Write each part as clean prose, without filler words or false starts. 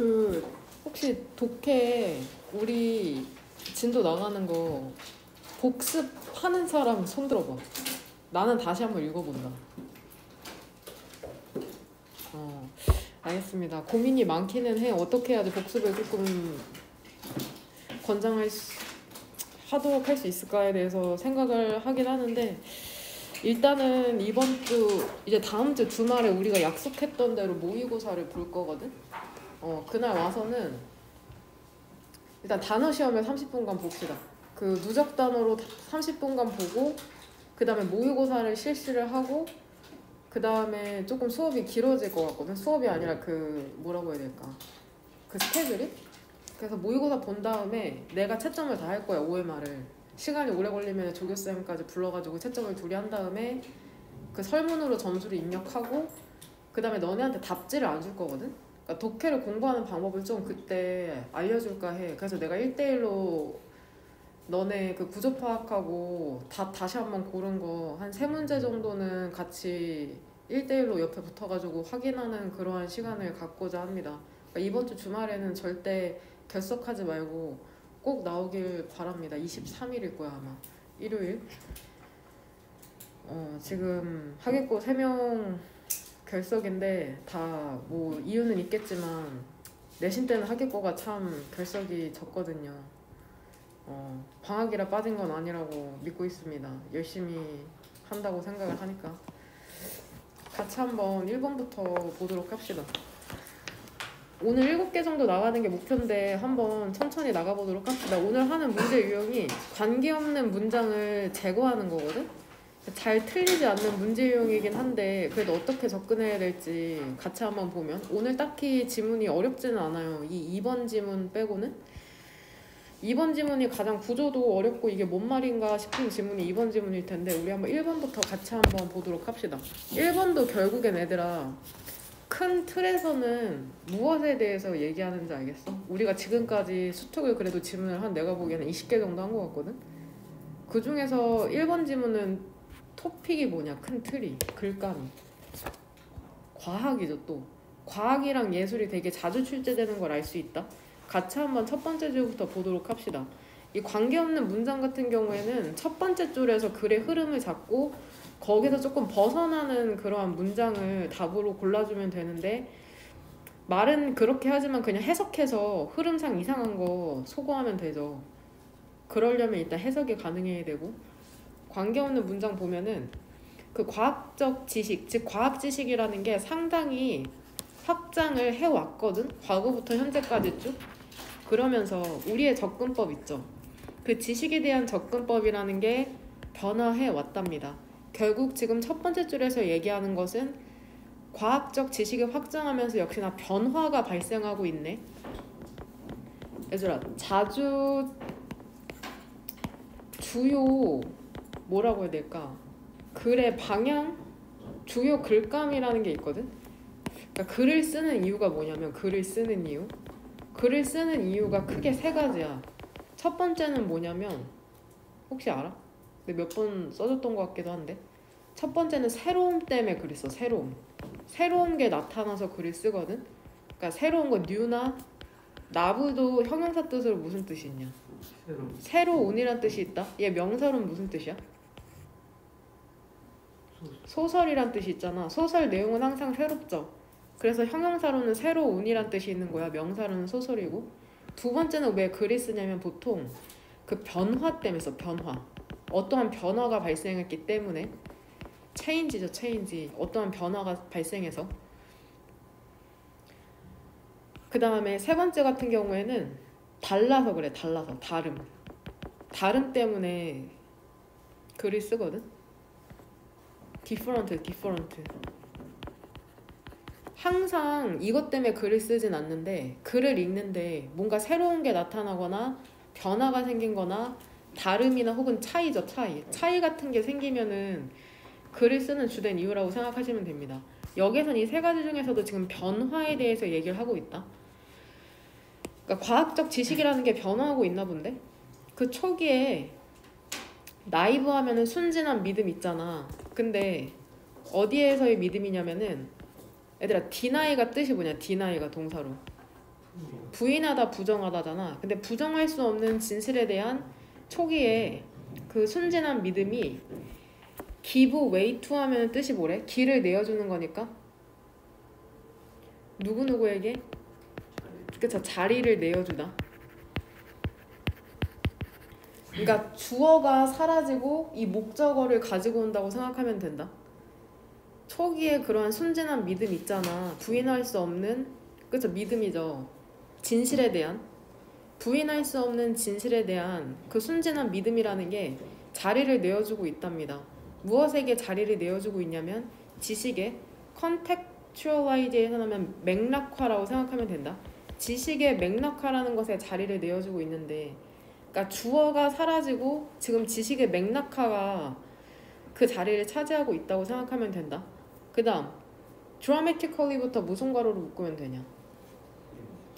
그 혹시 독해 우리 진도 나가는 거 복습하는 사람 손 들어봐. 나는 다시 한번 읽어본다. 알겠습니다. 고민이 많기는 해. 어떻게 해야지 복습을 조금 하도록 할 수 있을까에 대해서 생각을 하긴 하는데, 일단은 이번 주 이제 다음 주 주말에 우리가 약속했던 대로 모의고사를 볼 거거든. 그날 와서는 일단 단어 시험에 30분간 봅시다. 그 누적 단어로 30분간 보고, 그 다음에 모의고사를 실시를 하고, 그 다음에 조금 수업이 길어질 것 같거든. 수업이 아니라 그 뭐라고 해야 될까, 그 스케줄이. 그래서 모의고사 본 다음에 내가 채점을 다 할 거야. OMR을 시간이 오래 걸리면 조교쌤까지 불러가지고 채점을 둘이 한 다음에 그 설문으로 점수를 입력하고, 그 다음에 너네한테 답지를 안 줄 거거든. 그러니까 독해를 공부하는 방법을 좀 그때 알려줄까 해. 그래서 내가 1대1로 너네 그 구조 파악하고 다시 한번 고른 거 한 3문제 정도는 같이 1대1로 옆에 붙어가지고 확인하는 그러한 시간을 갖고자 합니다. 그러니까 이번 주 주말에는 절대 결석하지 말고 꼭 나오길 바랍니다. 23일일 거야 아마. 일요일. 지금 하객고 3명 결석인데 다 뭐 이유는 있겠지만 내신 때는 하객고가 참 결석이 적거든요. 방학이라 빠진 건 아니라고 믿고 있습니다. 열심히 한다고 생각을 하니까. 같이 한번 1번부터 보도록 합시다. 오늘 7개 정도 나가는 게 목표인데 한번 천천히 나가보도록 합시다. 오늘 하는 문제 유형이 관계없는 문장을 제거하는 거거든? 잘 틀리지 않는 문제 유형이긴 한데 그래도 어떻게 접근해야 될지 같이 한번 보면, 오늘 딱히 지문이 어렵지는 않아요. 이 2번 지문 빼고는. 2번 지문이 가장 구조도 어렵고 이게 뭔 말인가 싶은 지문이 2번 지문일 텐데, 우리 한번 1번부터 같이 한번 보도록 합시다. 1번도 결국엔 얘들아, 큰 틀에서는 무엇에 대해서 얘기하는지 알겠어? 우리가 지금까지 수특을 그래도 지문을 한 내가 보기에는 20개 정도 한 것 같거든? 그 중에서 1번 지문은 토픽이 뭐냐, 큰 틀이, 글감이. 과학이죠. 또 과학이랑 예술이 되게 자주 출제되는 걸 알 수 있다. 같이 한번 첫 번째 줄부터 보도록 합시다. 이 관계없는 문장 같은 경우에는 첫 번째 줄에서 글의 흐름을 잡고 거기서 조금 벗어나는 그러한 문장을 답으로 골라주면 되는데, 말은 그렇게 하지만 그냥 해석해서 흐름상 이상한 거 소거하면 되죠. 그러려면 일단 해석이 가능해야 되고, 관계없는 문장 보면은 그 과학적 지식, 즉 과학 지식이라는 게 상당히 확장을 해왔거든. 과거부터 현재까지 쭉. 그러면서 우리의 접근법 있죠. 그 지식에 대한 접근법이라는 게 변화해 왔답니다. 결국 지금 첫 번째 줄에서 얘기하는 것은 과학적 지식이 확장하면서 역시나 변화가 발생하고 있네. 얘들아, 자주 주요 뭐라고 해야 될까, 글의 방향, 주요 글감이라는 게 있거든. 그러니까 글을 쓰는 이유가 뭐냐면, 글을 쓰는 이유가 크게 3가지야. 첫 번째는 뭐냐면, 혹시 알아? 근데 몇 번 써줬던 것 같기도 한데, 첫 번째는 새로움 때문에 글을 써. 새로운 게 나타나서 글을 쓰거든. 그러니까 새로운 거, 뉴나 나부도 형용사 뜻으로 무슨 뜻이 있냐? 새로운이란 뜻이 있다. 얘 명사로는 무슨 뜻이야? 소설이란 뜻이 있잖아. 소설 내용은 항상 새롭죠. 그래서 형용사로는 새로운이란 뜻이 있는 거야. 명사로는 소설이고. 두 번째는 왜 글을 쓰냐면 보통 그 변화 때문에 써. 변화. 어떠한 변화가 발생했기 때문에. 체인지죠. 체인지. 어떠한 변화가 발생해서. 그 다음에 3번째 같은 경우에는 달라서 그래. 달라서. 다름 때문에 글을 쓰거든. different. 항상 이것 때문에 글을 쓰진 않는데, 글을 읽는데 뭔가 새로운 게 나타나거나 변화가 생긴 거나 다름이나 혹은 차이죠. 차이 같은 게 생기면은 글을 쓰는 주된 이유라고 생각하시면 됩니다. 여기선 이 3가지 중에서도 지금 변화에 대해서 얘기를 하고 있다. 그러니까 과학적 지식이라는 게 변화하고 있나 본데? 그 초기에 나이브 하면은 순진한 믿음 있잖아. 근데 어디에서의 믿음이냐면은, 얘들아, 디나이가 뜻이 뭐냐? 디나이가 동사로 부인하다 부정하다잖아. 근데 부정할 수 없는 진실에 대한 초기에 그 순진한 믿음이 give way to 하면 뜻이 뭐래? 길을 내어주는 거니까 누구누구에게 그쵸, 자리를 내어주다. 그러니까 주어가 사라지고 이 목적어를 가지고 온다고 생각하면 된다. 초기에 그러한 순진한 믿음 있잖아. 부인할 수 없는 그쵸, 믿음이죠. 진실에 대한 부인할 수 없는 진실에 대한 그 순진한 믿음이라는 게 자리를 내어주고 있답니다. 무엇에게 자리를 내어주고 있냐면 지식의 contextualization하면 맥락화라고 생각하면 된다. 지식의 맥락화라는 것에 자리를 내어주고 있는데, 그러니까 주어가 사라지고 지금 지식의 맥락화가 그 자리를 차지하고 있다고 생각하면 된다. 그 다음 dramatically부터 무슨 가로로 묶으면 되냐?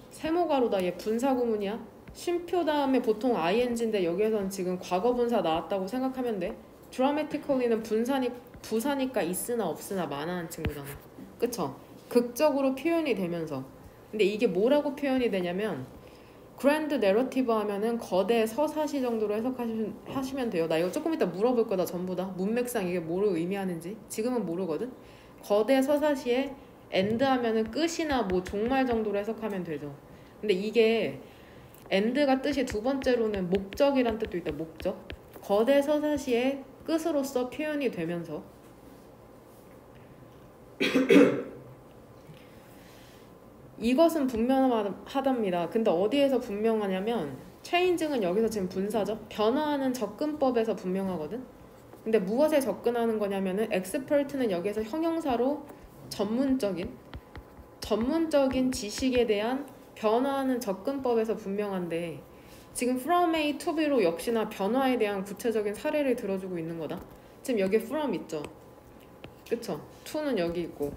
세모가로다. 얘 분사구문이야. 쉼표 다음에 보통 ing인데 여기에선 지금 과거분사 나왔다고 생각하면 돼. dramatically는 부사니까 있으나 없으나 많아는 친구잖아. 그쵸? 극적으로 표현이 되면서. 근데 이게 뭐라고 표현이 되냐면 grand narrative 하면은 거대 서사시 정도로 해석하시면 돼요. 나 이거 조금 이따 물어볼 거다. 전부 다 문맥상 이게 뭐를 의미하는지 지금은 모르거든. 거대 서사시에 end 하면은 끝이나 뭐 종말 정도로 해석하면 되죠. 근데 이게 end가 뜻이 두 번째로는 목적이란 뜻도 있다. 목적. 거대 서사시의 끝으로서 표현이 되면서 이것은 분명하답니다. 근데 어디에서 분명하냐면 체인징은 여기서 지금 분사죠. 변화하는 접근법에서 분명하거든. 근데 무엇에 접근하는 거냐면은 expert는 여기서 형용사로 전문적인 지식에 대한 변화하는 접근법에서 분명한데 지금 from A to B로 역시나 변화에 대한 구체적인 사례를 들어주고 있는 거다. 지금 여기 from 있죠. 그쵸? to는 여기 있고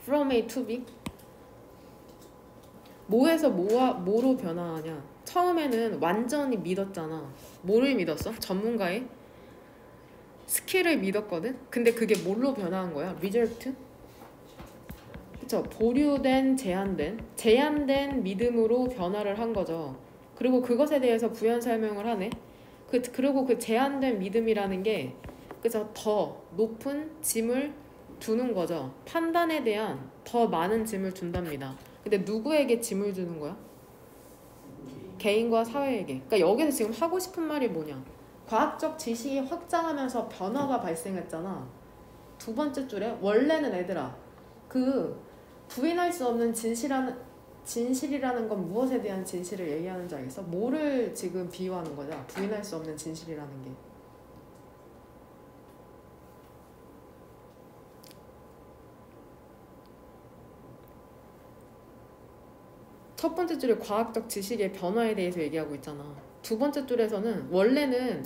from A to B 뭐에서 뭐로 변화하냐? 처음에는 완전히 믿었잖아. 뭐를 믿었어? 전문가의 스킬을 믿었거든? 근데 그게 뭘로 변화한 거야? result? 그쵸? 보류된, 제한된 믿음으로 변화를 한 거죠. 그리고 그것에 대해서 부연 설명을 하네. 그리고 그 제한된 믿음이라는 게 그죠? 더 높은 짐을 두는 거죠. 판단에 대한 더 많은 짐을 준답니다. 근데 누구에게 짐을 주는 거야? 개인과 사회에게. 그러니까 여기서 지금 하고 싶은 말이 뭐냐? 과학적 지식이 확장하면서 변화가 발생했잖아. 두 번째 줄에 원래는 얘들아 그 부인할 수 없는 진실이라는 건 무엇에 대한 진실을 얘기하는 줄 알겠어? 뭐를 지금 비유하는 거냐? 부인할 수 없는 진실이라는 게. 첫 번째 줄에 과학적 지식의 변화에 대해서 얘기하고 있잖아. 두 번째 줄에서는 원래는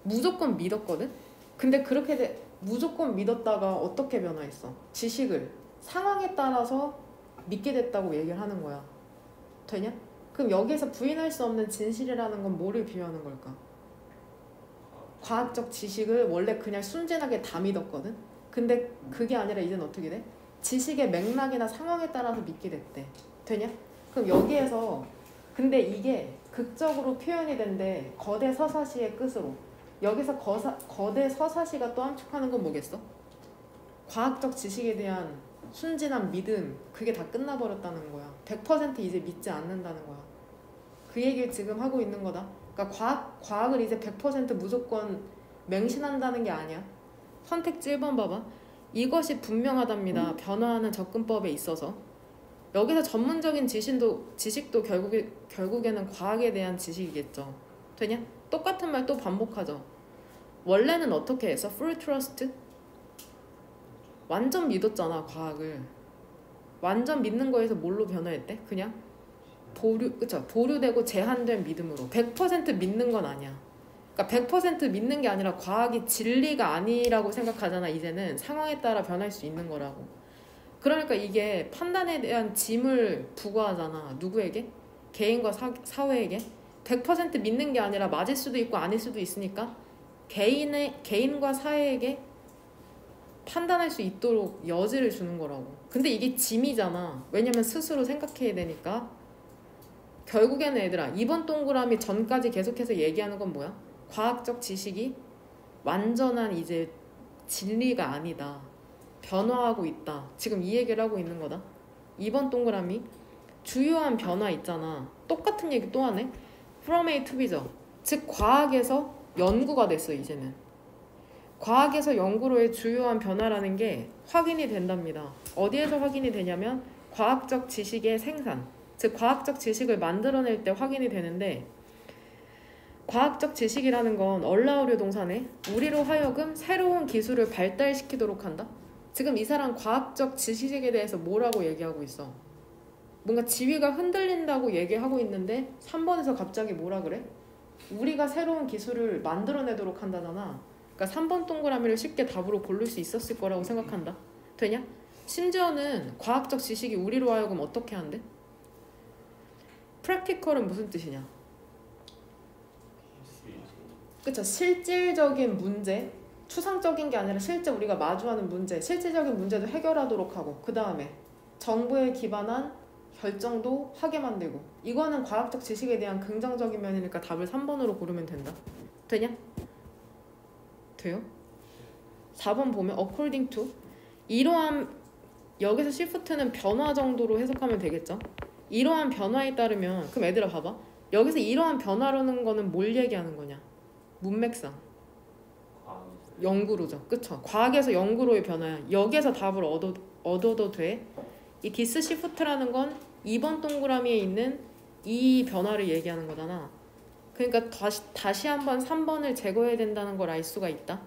무조건 믿었거든? 근데 그렇게 무조건 믿었다가 어떻게 변화했어? 지식을 상황에 따라서 믿게 됐다고 얘기를 하는 거야. 되냐? 그럼 여기에서 부인할 수 없는 진실이라는 건 뭐를 비유하는 걸까? 과학적 지식을 원래 그냥 순진하게 다 믿었거든? 근데 그게 아니라 이제는 어떻게 돼? 지식의 맥락이나 상황에 따라서 믿게 됐대. 되냐? 그럼 여기에서 근데 이게 극적으로 표현이 된대. 거대 서사시의 끝으로. 여기서 거대 서사시가 또 함축하는 건 뭐겠어? 과학적 지식에 대한 순진한 믿음, 그게 다 끝나버렸다는 거야. 100% 이제 믿지 않는다는 거야. 그 얘기를 지금 하고 있는 거다. 그러니까 과학을 이제 100% 무조건 맹신한다는 게 아니야. 선택지 1번 봐봐. 이것이 분명하답니다. 변화하는 접근법에 있어서. 여기서 전문적인 지식도 결국에는 과학에 대한 지식이겠죠. 되냐? 똑같은 말 또 반복하죠. 원래는 어떻게 했어? full trust? 완전 믿었잖아, 과학을. 완전 믿는 거에서 뭘로 변화했대? 그냥 보류되고 제한된 믿음으로. 100% 믿는 건 아니야. 그러니까 100% 믿는 게 아니라 과학이 진리가 아니라고 생각하잖아. 이제는 상황에 따라 변할 수 있는 거라고. 그러니까 이게 판단에 대한 짐을 부과하잖아. 누구에게? 개인과 사회에게. 100% 믿는 게 아니라 맞을 수도 있고 아닐 수도 있으니까 개인과 사회에게 판단할 수 있도록 여지를 주는 거라고. 근데 이게 짐이잖아. 왜냐면 스스로 생각해야 되니까. 결국에는 얘들아, 이번 동그라미 전까지 계속해서 얘기하는 건 뭐야? 과학적 지식이 완전한 이제 진리가 아니다. 변화하고 있다. 지금 이 얘기를 하고 있는 거다. 이번 동그라미 주요한 변화 있잖아. 똑같은 얘기 또 하네. From A to B죠. 즉 과학에서 연구가 됐어. 이제는 과학에서 연구로의 주요한 변화라는 게 확인이 된답니다. 어디에서 확인이 되냐면 과학적 지식의 생산, 즉 과학적 지식을 만들어낼 때 확인이 되는데, 과학적 지식이라는 건 allow료 동사네. 우리로 하여금 새로운 기술을 발달시키도록 한다. 지금 이 사람 과학적 지식에 대해서 뭐라고 얘기하고 있어? 뭔가 지위가 흔들린다고 얘기하고 있는데 3번에서 갑자기 뭐라 그래? 우리가 새로운 기술을 만들어내도록 한다잖아. 그러니까 3번 동그라미를 쉽게 답으로 고를 수 있었을 거라고 생각한다. 되냐? 심지어는 과학적 지식이 우리로 하여금 어떻게 한대? practical은 무슨 뜻이냐? 그쵸? 실질적인 문제, 추상적인 게 아니라 실제 우리가 마주하는 문제, 실질적인 문제도 해결하도록 하고, 그 다음에 정보에 기반한 결정도 하게 만들고. 이거는 과학적 지식에 대한 긍정적인 면이니까 답을 3번으로 고르면 된다. 되냐? 돼요? 4번 보면 according to, 이러한, 여기서 shift는 변화 정도로 해석하면 되겠죠? 이러한 변화에 따르면, 그럼 얘들아 봐봐. 여기서 이러한 변화라는 거는 뭘 얘기하는 거냐? 문맥상 연구로죠. 그쵸? 과학에서 연구로의 변화야. 여기에서 답을 얻어도 돼. 이 디스 시프트라는 건 2번 동그라미에 있는 이 변화를 얘기하는 거잖아. 그러니까 다시 한번 3번을 제거해야 된다는 걸 알 수가 있다.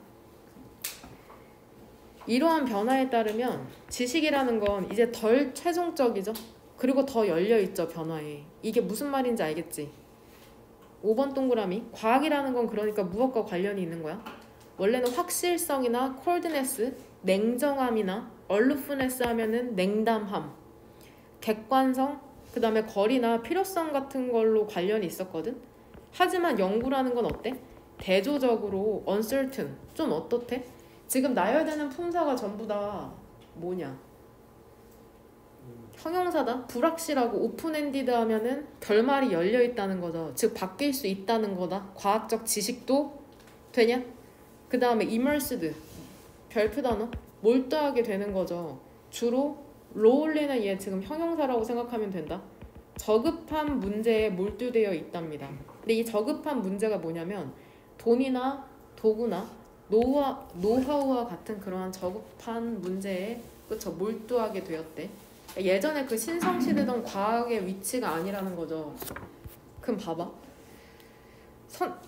이러한 변화에 따르면 지식이라는 건 이제 덜 최종적이죠. 그리고 더 열려있죠. 변화에. 이게 무슨 말인지 알겠지? 5번 동그라미, 과학이라는 건 그러니까 무엇과 관련이 있는 거야? 원래는 확실성이나 콜드네스, 냉정함이나 얼루프네스 하면은 냉담함, 객관성, 그 다음에 거리나 필요성 같은 걸로 관련이 있었거든. 하지만 연구라는 건 어때? 대조적으로 uncertain, 좀 어떻대? 지금 나열되는 품사가 전부 다 뭐냐? 형용사다. 불확실하고 오픈엔디드 하면은 결말이 열려있다는 거죠. 즉 바뀔 수 있다는 거다. 과학적 지식도 되냐? 그 다음에 immersed, 별표 단어, 몰두하게 되는 거죠. 주로 롤리는 얘 지금 형용사라고 생각하면 된다. 저급한 문제에 몰두되어 있답니다. 근데 이 저급한 문제가 뭐냐면 돈이나 도구나 노하우와 같은 그러한 저급한 문제에 그쵸 몰두하게 되었대. 예전에 그 신성시대던 과학의 위치가 아니라는 거죠. 그럼 봐봐.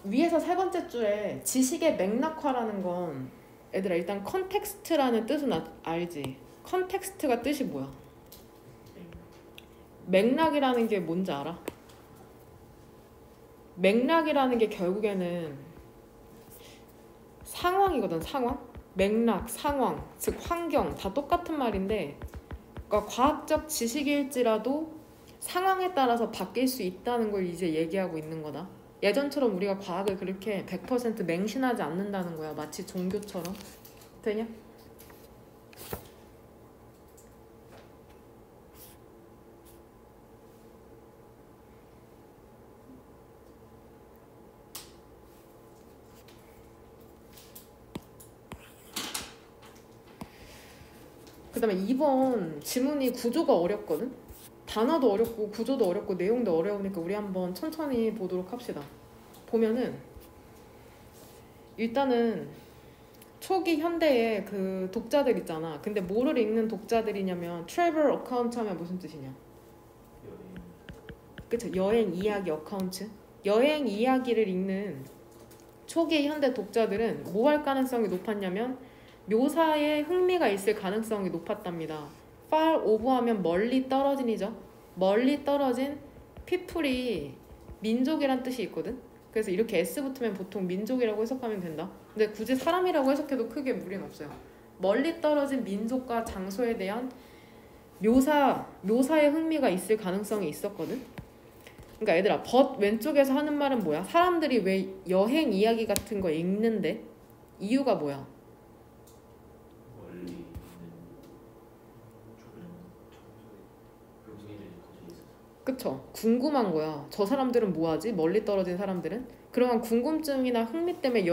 위에서 세 번째 줄에 지식의 맥락화라는 건 얘들아 일단 컨텍스트라는 뜻은 알지? 컨텍스트가 뜻이 뭐야? 맥락이라는 게 뭔지 알아? 맥락이라는 게 결국에는 상황이거든. 상황? 맥락, 상황, 즉 환경 다 똑같은 말인데, 그러니까 과학적 지식일지라도 상황에 따라서 바뀔 수 있다는 걸 이제 얘기하고 있는 거다. 예전처럼 우리가 과학을 그렇게 100% 맹신하지 않는다는 거야. 마치 종교처럼. 되냐? 그 다음에 2번 지문이 구조가 어렵거든? 단어도 어렵고 구조도 어렵고 내용도 어려우니까 우리 한번 천천히 보도록 합시다. 보면은 일단은 초기 현대의 그 독자들 있잖아. 근데 뭐를 읽는 독자들이냐면 travel account 하면 무슨 뜻이냐? 그쵸? 여행 이야기 어카운트. 여행 이야기를 읽는 초기 현대 독자들은 뭐 할 가능성이 높았냐면 묘사에 흥미가 있을 가능성이 높았답니다. far off 하면 멀리 떨어진이죠. 멀리 떨어진 people이 민족이란 뜻이 있거든. 그래서 이렇게 S 붙으면 보통 민족이라고 해석하면 된다. 근데 굳이 사람이라고 해석해도 크게 무리는 없어요. 멀리 떨어진 민족과 장소에 대한 묘사에 흥미가 있을 가능성이 있었거든. 그러니까 얘들아, 왼쪽에서 하는 말은 뭐야? 사람들이 왜 여행 이야기 같은 거 읽는데? 이유가 뭐야? 그쵸? 궁금한 거야. 저 사람들은 뭐 하지? 멀리 떨어진 사람들은? 그러한 궁금증이나 흥미 때문에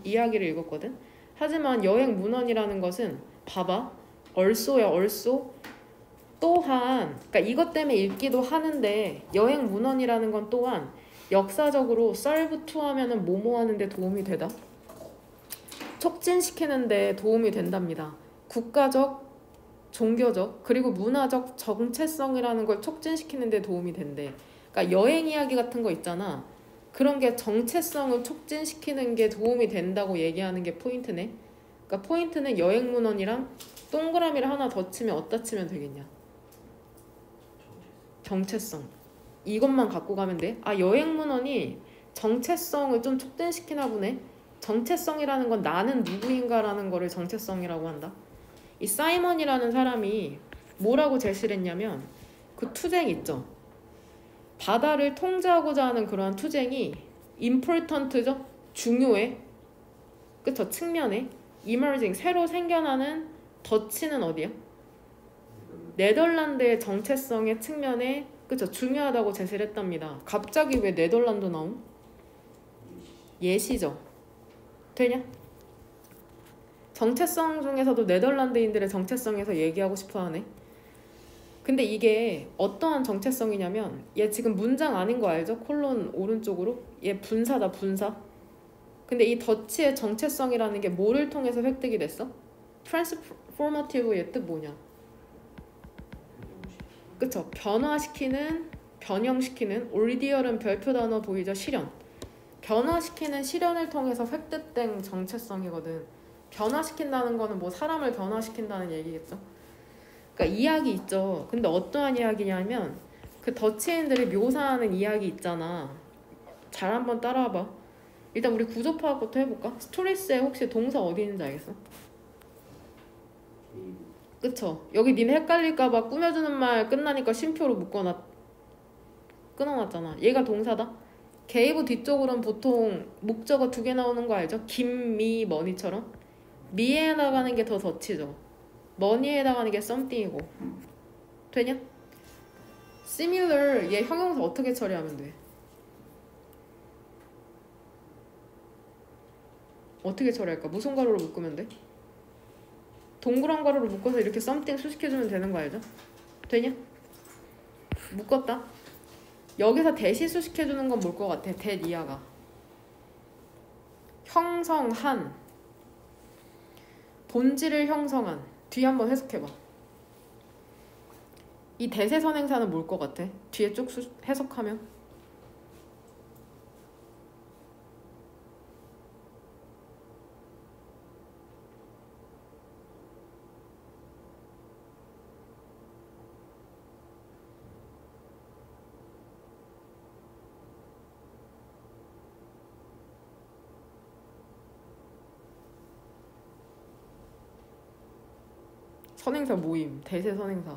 이야기를 읽었거든? 하지만 여행 문헌이라는 것은 봐봐. 얼쏘야, 얼쏘. 또한, 그러니까 이것 때문에 읽기도 하는데 여행 문헌이라는 건 또한 역사적으로 썰브 투하면은 뭐뭐 하는데 도움이 되다? 촉진시키는데 도움이 된답니다. 국가적, 종교적, 그리고 문화적 정체성이라는 걸 촉진시키는 데 도움이 된대. 그러니까 여행 이야기 같은 거 있잖아. 그런 게 정체성을 촉진시키는 게 도움이 된다고 얘기하는 게 포인트네. 그러니까 포인트는 여행 문헌이랑 동그라미를 하나 더 치면 어디다 치면 되겠냐? 정체성. 이것만 갖고 가면 돼. 아, 여행 문헌이 정체성을 좀 촉진시키나 보네. 정체성이라는 건 나는 누구인가라는 거를 정체성이라고 한다. 이 사이먼이라는 사람이 뭐라고 제시를 했냐면 그 투쟁 있죠. 바다를 통제하고자 하는 그러한 투쟁이 important죠. 중요해. 그쵸? 측면에 emerging 새로 생겨나는 더치는 어디야? 네덜란드의 정체성의 측면에 그쵸? 중요하다고 제시를 했답니다. 갑자기 왜 네덜란드 나옴? 예시죠. 되냐? 정체성 중에서도 네덜란드인들의 정체성에서 얘기하고 싶어 하네. 근데 이게 어떠한 정체성이냐면 얘 지금 문장 아닌 거 알죠? 콜론 오른쪽으로 얘 분사다 분사. 근데 이 더치의 정체성이라는 게 뭐를 통해서 획득이 됐어? 트랜스포머티브의 뜻 뭐냐? 그쵸? 변화시키는, 변형시키는, 올디얼은 별표 단어 보이죠? 실현. 변화시키는 실현을 통해서 획득된 정체성이거든. 변화시킨다는 거는 뭐 사람을 변화시킨다는 얘기겠죠. 그러니까 이야기 있죠. 근데 어떠한 이야기냐면 그 더치인들이 묘사하는 이야기 있잖아. 잘 한번 따라와봐. 일단 우리 구조 파악부터 해볼까? 스토리스에 혹시 동사 어디 있는지 알겠어? 그쵸? 여기 니네 헷갈릴까봐 꾸며주는 말 끝나니까 쉼표로 끊어놨잖아. 얘가 동사다. 게이브 뒤쪽으로는 보통 목적어 2개 나오는 거 알죠? 김, 미, 머니처럼. 미에 해당하는 게 더 더치죠. 머니에 해당하는 게 썸띵이고. 되냐? similar 얘 형용사 어떻게 처리하면 돼? 어떻게 처리할까? 무슨 가로로 묶으면 돼? 동그란 가로로 묶어서 이렇게 썸띵 수식해주면 되는 거 알죠? 되냐? 묶었다. 여기서 대시 수식해주는 건 뭘 것 같아? 대니아가 형성한, 본질을 형성한. 뒤에 한번 해석해봐. 이 대세 선행사는 뭘 것 같아? 뒤에 쭉 해석하면 선행사 모임, 대세 선행사.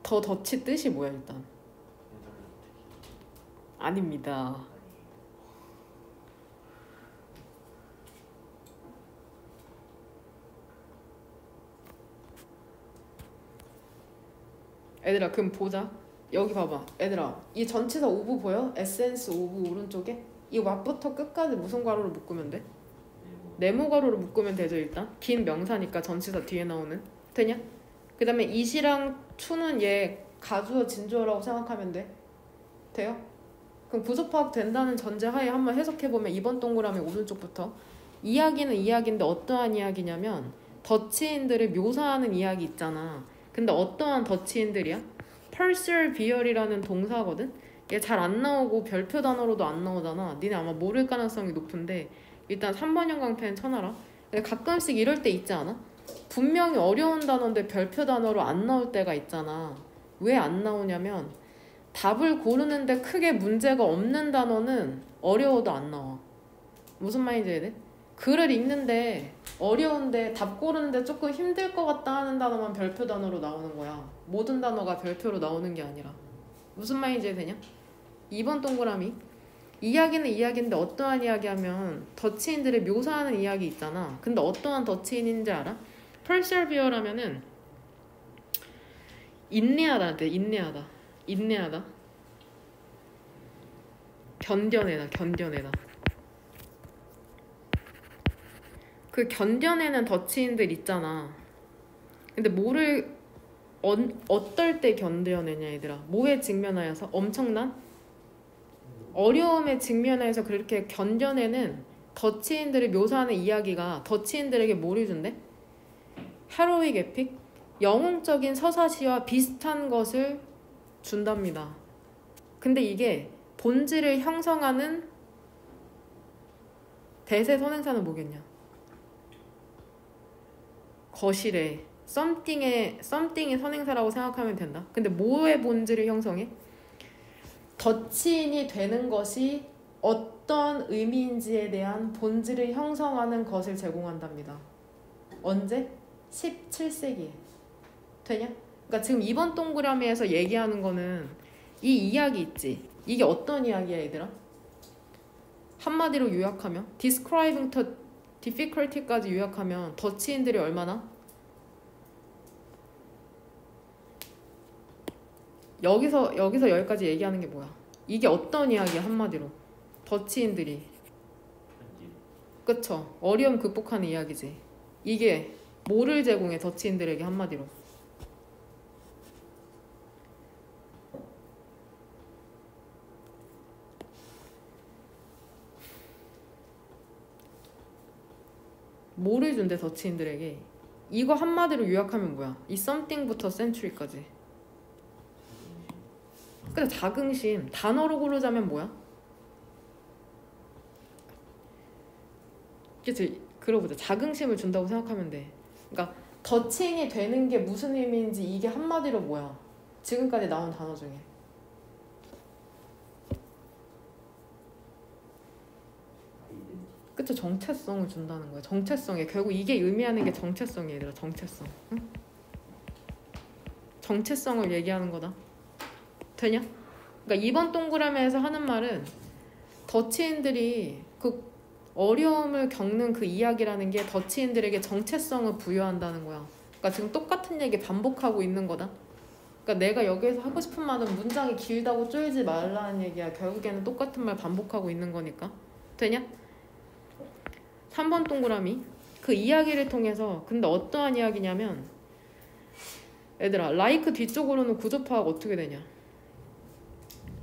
더 더치 뜻이 뭐야 일단? 아닙니다. 얘들아 그럼 보자. 여기 봐봐. 얘들아 이 전치사 오브 보여? 에센스 오브 오른쪽에? 이 왓부터 끝까지 무슨 괄호로 묶으면 돼? 네모 괄호로 묶으면 되죠 일단. 긴 명사니까 전치사 뒤에 나오는. 되냐? 그 다음에 이시랑 투는 얘 가주어 진주어라고 생각하면 돼. 돼요? 그럼 구조 파악 된다는 전제하에 한번 해석해보면 이번 동그라미 오른쪽부터 이야기는 이야기인데 어떠한 이야기냐면 더치인들을 묘사하는 이야기 있잖아. 근데 어떠한 더치인들이야? persevere이라는 동사거든? 얘 잘 안 나오고 별표 단어로도 안 나오잖아. 니네 아마 모를 가능성이 높은데 일단 3번 형광펜 쳐놔라. 근데 가끔씩 이럴 때 있지 않아? 분명히 어려운 단어인데 별표 단어로 안 나올 때가 있잖아. 왜 안 나오냐면 답을 고르는데 크게 문제가 없는 단어는 어려워도 안 나와. 무슨 말인지 이해돼? 글을 읽는데 어려운데 답 고르는데 조금 힘들 것 같다 하는 단어만 별표 단어로 나오는 거야. 모든 단어가 별표로 나오는 게 아니라. 무슨 말인지 이해되냐? 2번 동그라미. 이야기는 이야기인데 어떠한 이야기하면 더치인들을 묘사하는 이야기 있잖아. 근데 어떠한 더치인인지 알아? persevere라면은 인내하다 돼. 인내하다. 견뎌내다. 그 견뎌내는 더치인들 있잖아. 근데 뭐를 어떨 때 견뎌내냐 얘들아. 뭐에 직면하여서? 엄청난 어려움에 직면해서 그렇게 견뎌내는 더치인들을 묘사하는 이야기가 더치인들에게 뭐를 준대? 헤로익 에픽? 영웅적인 서사시와 비슷한 것을 준답니다. 근데 이게 본질을 형성하는 대세 선행사는 뭐겠냐? 거실에 썸띵이 선행사라고 생각하면 된다. 근데 뭐의 본질을 형성해? 더치인이 되는 것이 어떤 의미인지에 대한 본질을 형성하는 것을 제공한답니다. 언제? 17세기에. 되냐? 그러니까 지금 이번 동그라미에서 얘기하는 거는 이 이야기 있지. 이게 어떤 이야기야 얘들아? 한마디로 요약하면 describing the difficulty까지 요약하면 더치인들이 얼마나? 여기서 여기까지 얘기하는 게 뭐야? 이게 어떤 이야기야 한마디로? 더치인들이 그쵸? 어려움 극복하는 이야기지. 이게 뭐를 제공해 더치인들에게 한마디로? 뭐를 준대 더치인들에게? 이거 한마디로 요약하면 뭐야? 이 something부터 century까지. 그래 자긍심. 단어로 고르자면 뭐야? 그치? 그러보자. 자긍심을 준다고 생각하면 돼. 그러니까 더치인이 되는 게 무슨 의미인지 이게 한마디로 뭐야? 지금까지 나온 단어 중에. 그쵸? 정체성을 준다는 거야. 정체성에. 결국 이게 의미하는 게 정체성이야 얘들아. 정체성. 응? 정체성을 얘기하는 거다. 되냐? 그러니까 이번 동그라미에서 하는 말은 더치인들이 그 어려움을 겪는 그 이야기라는 게 더치인들에게 정체성을 부여한다는 거야. 그러니까 지금 똑같은 얘기 반복하고 있는 거다. 그러니까 내가 여기에서 하고 싶은 말은 문장이 길다고 쪼이지 말라는 얘기야. 결국에는 똑같은 말 반복하고 있는 거니까. 되냐? 3번 동그라미. 그 이야기를 통해서 근데 어떠한 이야기냐면 얘들아 like 뒤쪽으로는 구조 파악 어떻게 되냐?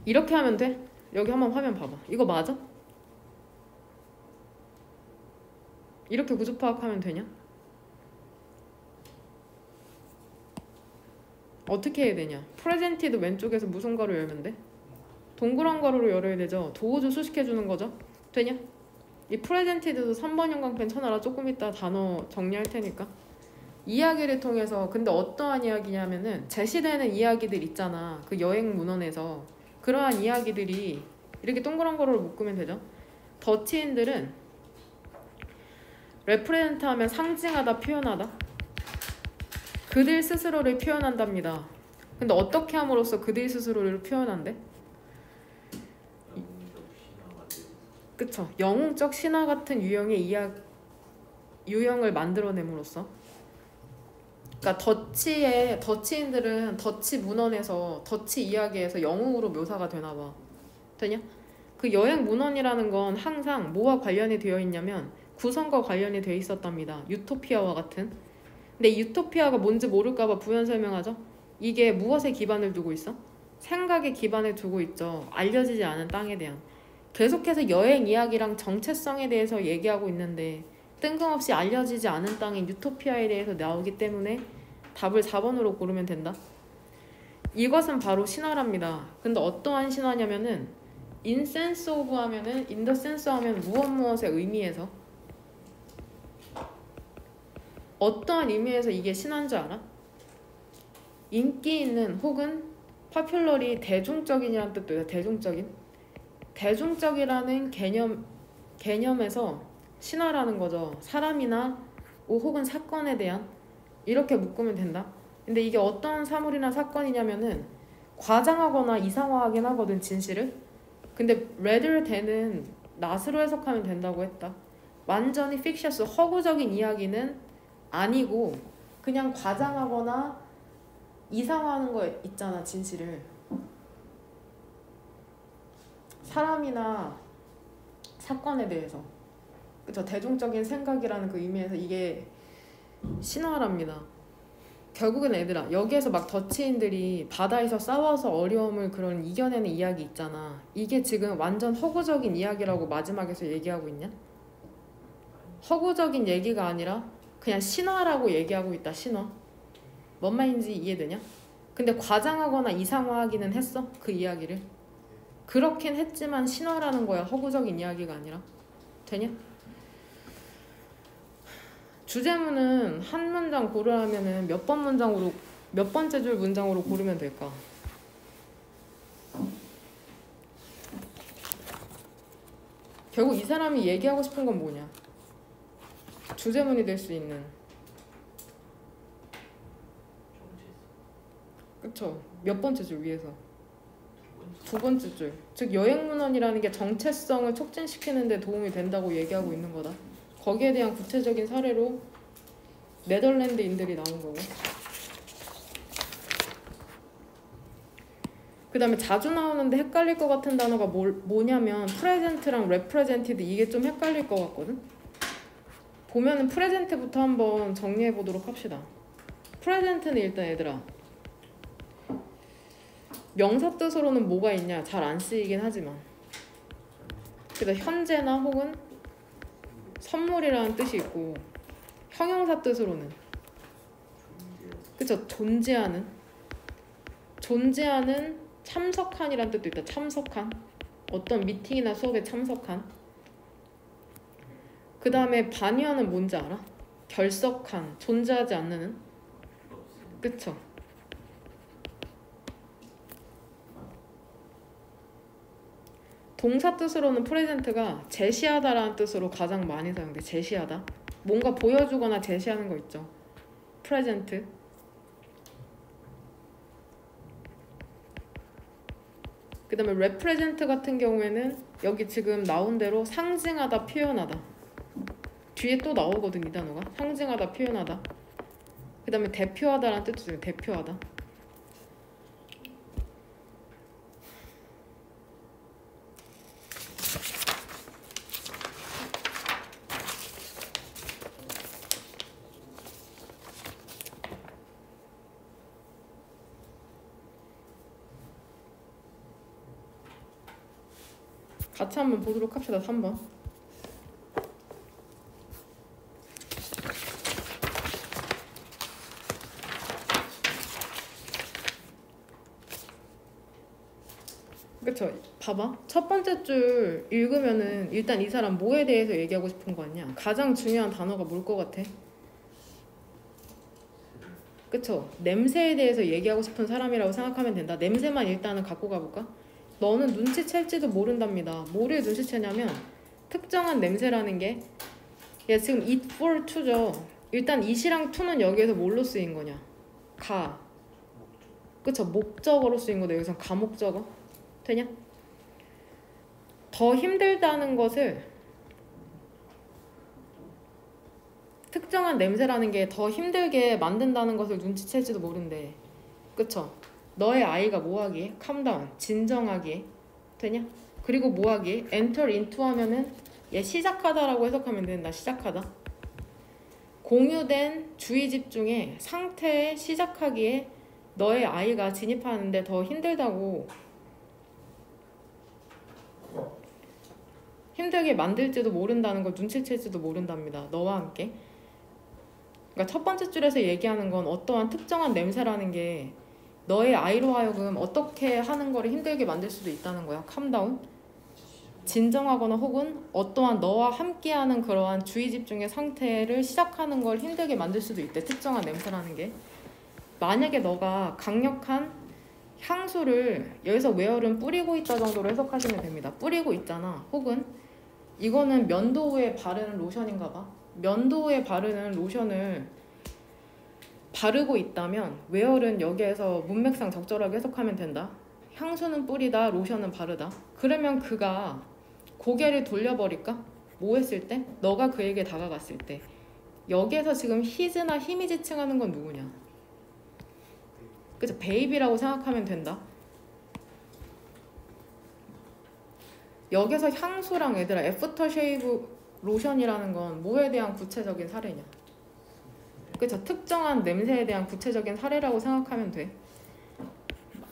이렇게 하면 돼? 여기 한번 화면 봐봐. 이거 맞아? 이렇게 구조 파악하면 되냐? 어떻게 해야 되냐? 프레젠티드 왼쪽에서 무슨 괄호 열면 돼? 동그란 괄호로 열어야 되죠. 도어주 수식해주는 거죠. 되냐? 이 프레젠티드도 3번 형광펜 쳐놔라. 조금 이따 단어 정리할 테니까. 이야기를 통해서 근데 어떠한 이야기냐면은 제시되는 이야기들 있잖아. 그 여행 문헌에서 그러한 이야기들이 이렇게 동그란 괄호로 묶으면 되죠. 더치인들은 레프레젠트 하면 상징하다, 표현하다. 그들 스스로를 표현한답니다. 근데 어떻게 함으로써 그들 스스로를 표현한대? 그쵸. 영웅적 신화 같은 유형의 유형을 만들어냄으로써. 그러니까 더치인들은 더치 문헌에서 더치 이야기에서 영웅으로 묘사가 되나봐. 되냐? 그 여행 문헌이라는 건 항상 뭐와 관련이 되어 있냐면 구성과 관련이 되어 있었답니다. 유토피아와 같은. 근데 유토피아가 뭔지 모를까봐 부연 설명하죠. 이게 무엇에 기반을 두고 있어? 생각에 기반을 두고 있죠. 알려지지 않은 땅에 대한. 계속해서 여행 이야기랑 정체성에 대해서 얘기하고 있는데 뜬금없이 알려지지 않은 땅인 유토피아에 대해서 나오기 때문에 답을 4번으로 고르면 된다. 이것은 바로 신화랍니다. 근데 어떠한 신화냐면은 in sense of 하면은 in the sense 하면 무엇의 의미에서 어떠한 의미에서 이게 신화인 줄 알아? 인기 있는 혹은 popular이 대중적인이라는 뜻도 있어요. 대중적이라는 개념에서 신화라는 거죠. 사람이나 혹은 사건에 대한 이렇게 묶으면 된다. 근데 이게 어떤 사물이나 사건이냐면은 과장하거나 이상화하긴 하거든 진실을. 근데 rather than은 not으로 해석하면 된다고 했다. 완전히 fictitious 허구적인 이야기는 아니고 그냥 과장하거나 이상화하는 거 있잖아. 진실을 사람이나 사건에 대해서. 그쵸? 대중적인 생각이라는 그 의미에서 이게 신화랍니다. 결국은 얘들아, 여기에서 막 더치인들이 바다에서 싸워서 어려움을 그런 이겨내는 이야기 있잖아. 이게 지금 완전 허구적인 이야기라고 마지막에서 얘기하고 있냐? 허구적인 얘기가 아니라 그냥 신화라고 얘기하고 있다. 신화. 뭔 말인지 이해되냐? 근데 과장하거나 이상화하기는 했어. 그 이야기를. 그렇긴 했지만 신화라는 거야. 허구적인 이야기가 아니라. 되냐? 주제문은 한 문장 고르라면은 몇 번째 줄 문장으로 고르면 될까? 결국 이 사람이 얘기하고 싶은 건 뭐냐? 주제문이 될 수 있는. 그쵸? 몇 번째 줄 위에서? 두 번째 줄. 즉 여행문헌이라는 게 정체성을 촉진시키는 데 도움이 된다고 얘기하고 있는 거다. 거기에 대한 구체적인 사례로 네덜란드인들이 나온 거고. 그 다음에 자주 나오는데 헷갈릴 것 같은 단어가 뭐냐면 present랑 represented. 이게 좀 헷갈릴 것 같거든. 보면은 present부터 한번 정리해 보도록 합시다. present는 일단 얘들아 명사 뜻으로는 뭐가 있냐? 잘 안 쓰이긴 하지만 그래서 현재나 혹은 선물이라는 뜻이 있고, 형용사 뜻으로는 그쵸? 존재하는 참석한이란 뜻도 있다. 참석한, 어떤 미팅이나 수업에 참석한. 그 다음에 반의어는 뭔지 알아? 결석한, 존재하지 않는. 그쵸? 동사 뜻으로는 프레젠트가 제시하다라는 뜻으로 가장 많이 사용돼. 제시하다. 뭔가 보여주거나 제시하는 거 있죠. 프레젠트. 그 다음에 represent 같은 경우에는 여기 지금 나온 대로 상징하다, 표현하다. 뒤에 또 나오거든 이 단어가. 상징하다, 표현하다. 그 다음에 대표하다라는 뜻도 있어요. 대표하다. 같이 한번 보도록 합시다. 3번. 그쵸? 봐봐. 첫 번째 줄 읽으면은 일단 이 사람 뭐에 대해서 얘기하고 싶은 거 아니야? 가장 중요한 단어가 뭘 것 같아? 그쵸? 냄새에 대해서 얘기하고 싶은 사람이라고 생각하면 된다. 냄새만 일단은 갖고 가볼까? 너는 눈치챌지도 모른답니다. 뭐를 눈치채냐면 특정한 냄새라는 게, 얘 지금 it for to죠. 일단 it이랑 to는 여기에서 뭘로 쓰인 거냐? 가. 그쵸? 목적어로 쓰인 거다. 여기서 가목적어. 되냐? 더 힘들다는 것을, 특정한 냄새라는 게 더 힘들게 만든다는 것을 눈치챌지도 모른대. 그쵸? 너의 아이가 뭐하기에? calm down, 진정하기에. 되냐? 그리고 뭐하기에? enter into 하면은 얘 시작하다라고 해석하면 된다. 시작하다. 공유된 주의 집중의 상태에 시작하기에 너의 아이가 진입하는데 더 힘들다고, 힘들게 만들지도 모른다는 걸 눈치챌지도 모른답니다. 너와 함께. 그러니까 첫 번째 줄에서 얘기하는 건 어떠한 특정한 냄새라는 게 너의 아이로 하여금 어떻게 하는 거를 힘들게 만들 수도 있다는 거야. calm down. 진정하거나 혹은 어떠한 너와 함께하는 그러한 주의 집중의 상태를 시작하는 걸 힘들게 만들 수도 있대. 특정한 냄새라는 게. 만약에 너가 강력한 향수를 여기서 웨어는 뿌리고 있다 정도로 해석하시면 됩니다. 뿌리고 있잖아. 혹은 이거는 면도 후에 바르는 로션인가 봐. 면도 후에 바르는 로션을 바르고 있다면 웨어는 여기에서 문맥상 적절하게 해석하면 된다. 향수는 뿌리다, 로션은 바르다. 그러면 그가 고개를 돌려버릴까? 뭐 했을 때? 너가 그에게 다가갔을 때. 여기에서 지금 히즈나 힘이 지칭하는 건 누구냐? 그죠? 베이비라고 생각하면 된다. 여기서 향수랑 얘들아 애프터쉐이브 로션이라는 건 뭐에 대한 구체적인 사례냐? 그쵸? 특정한 냄새에 대한 구체적인 사례라고 생각하면 돼.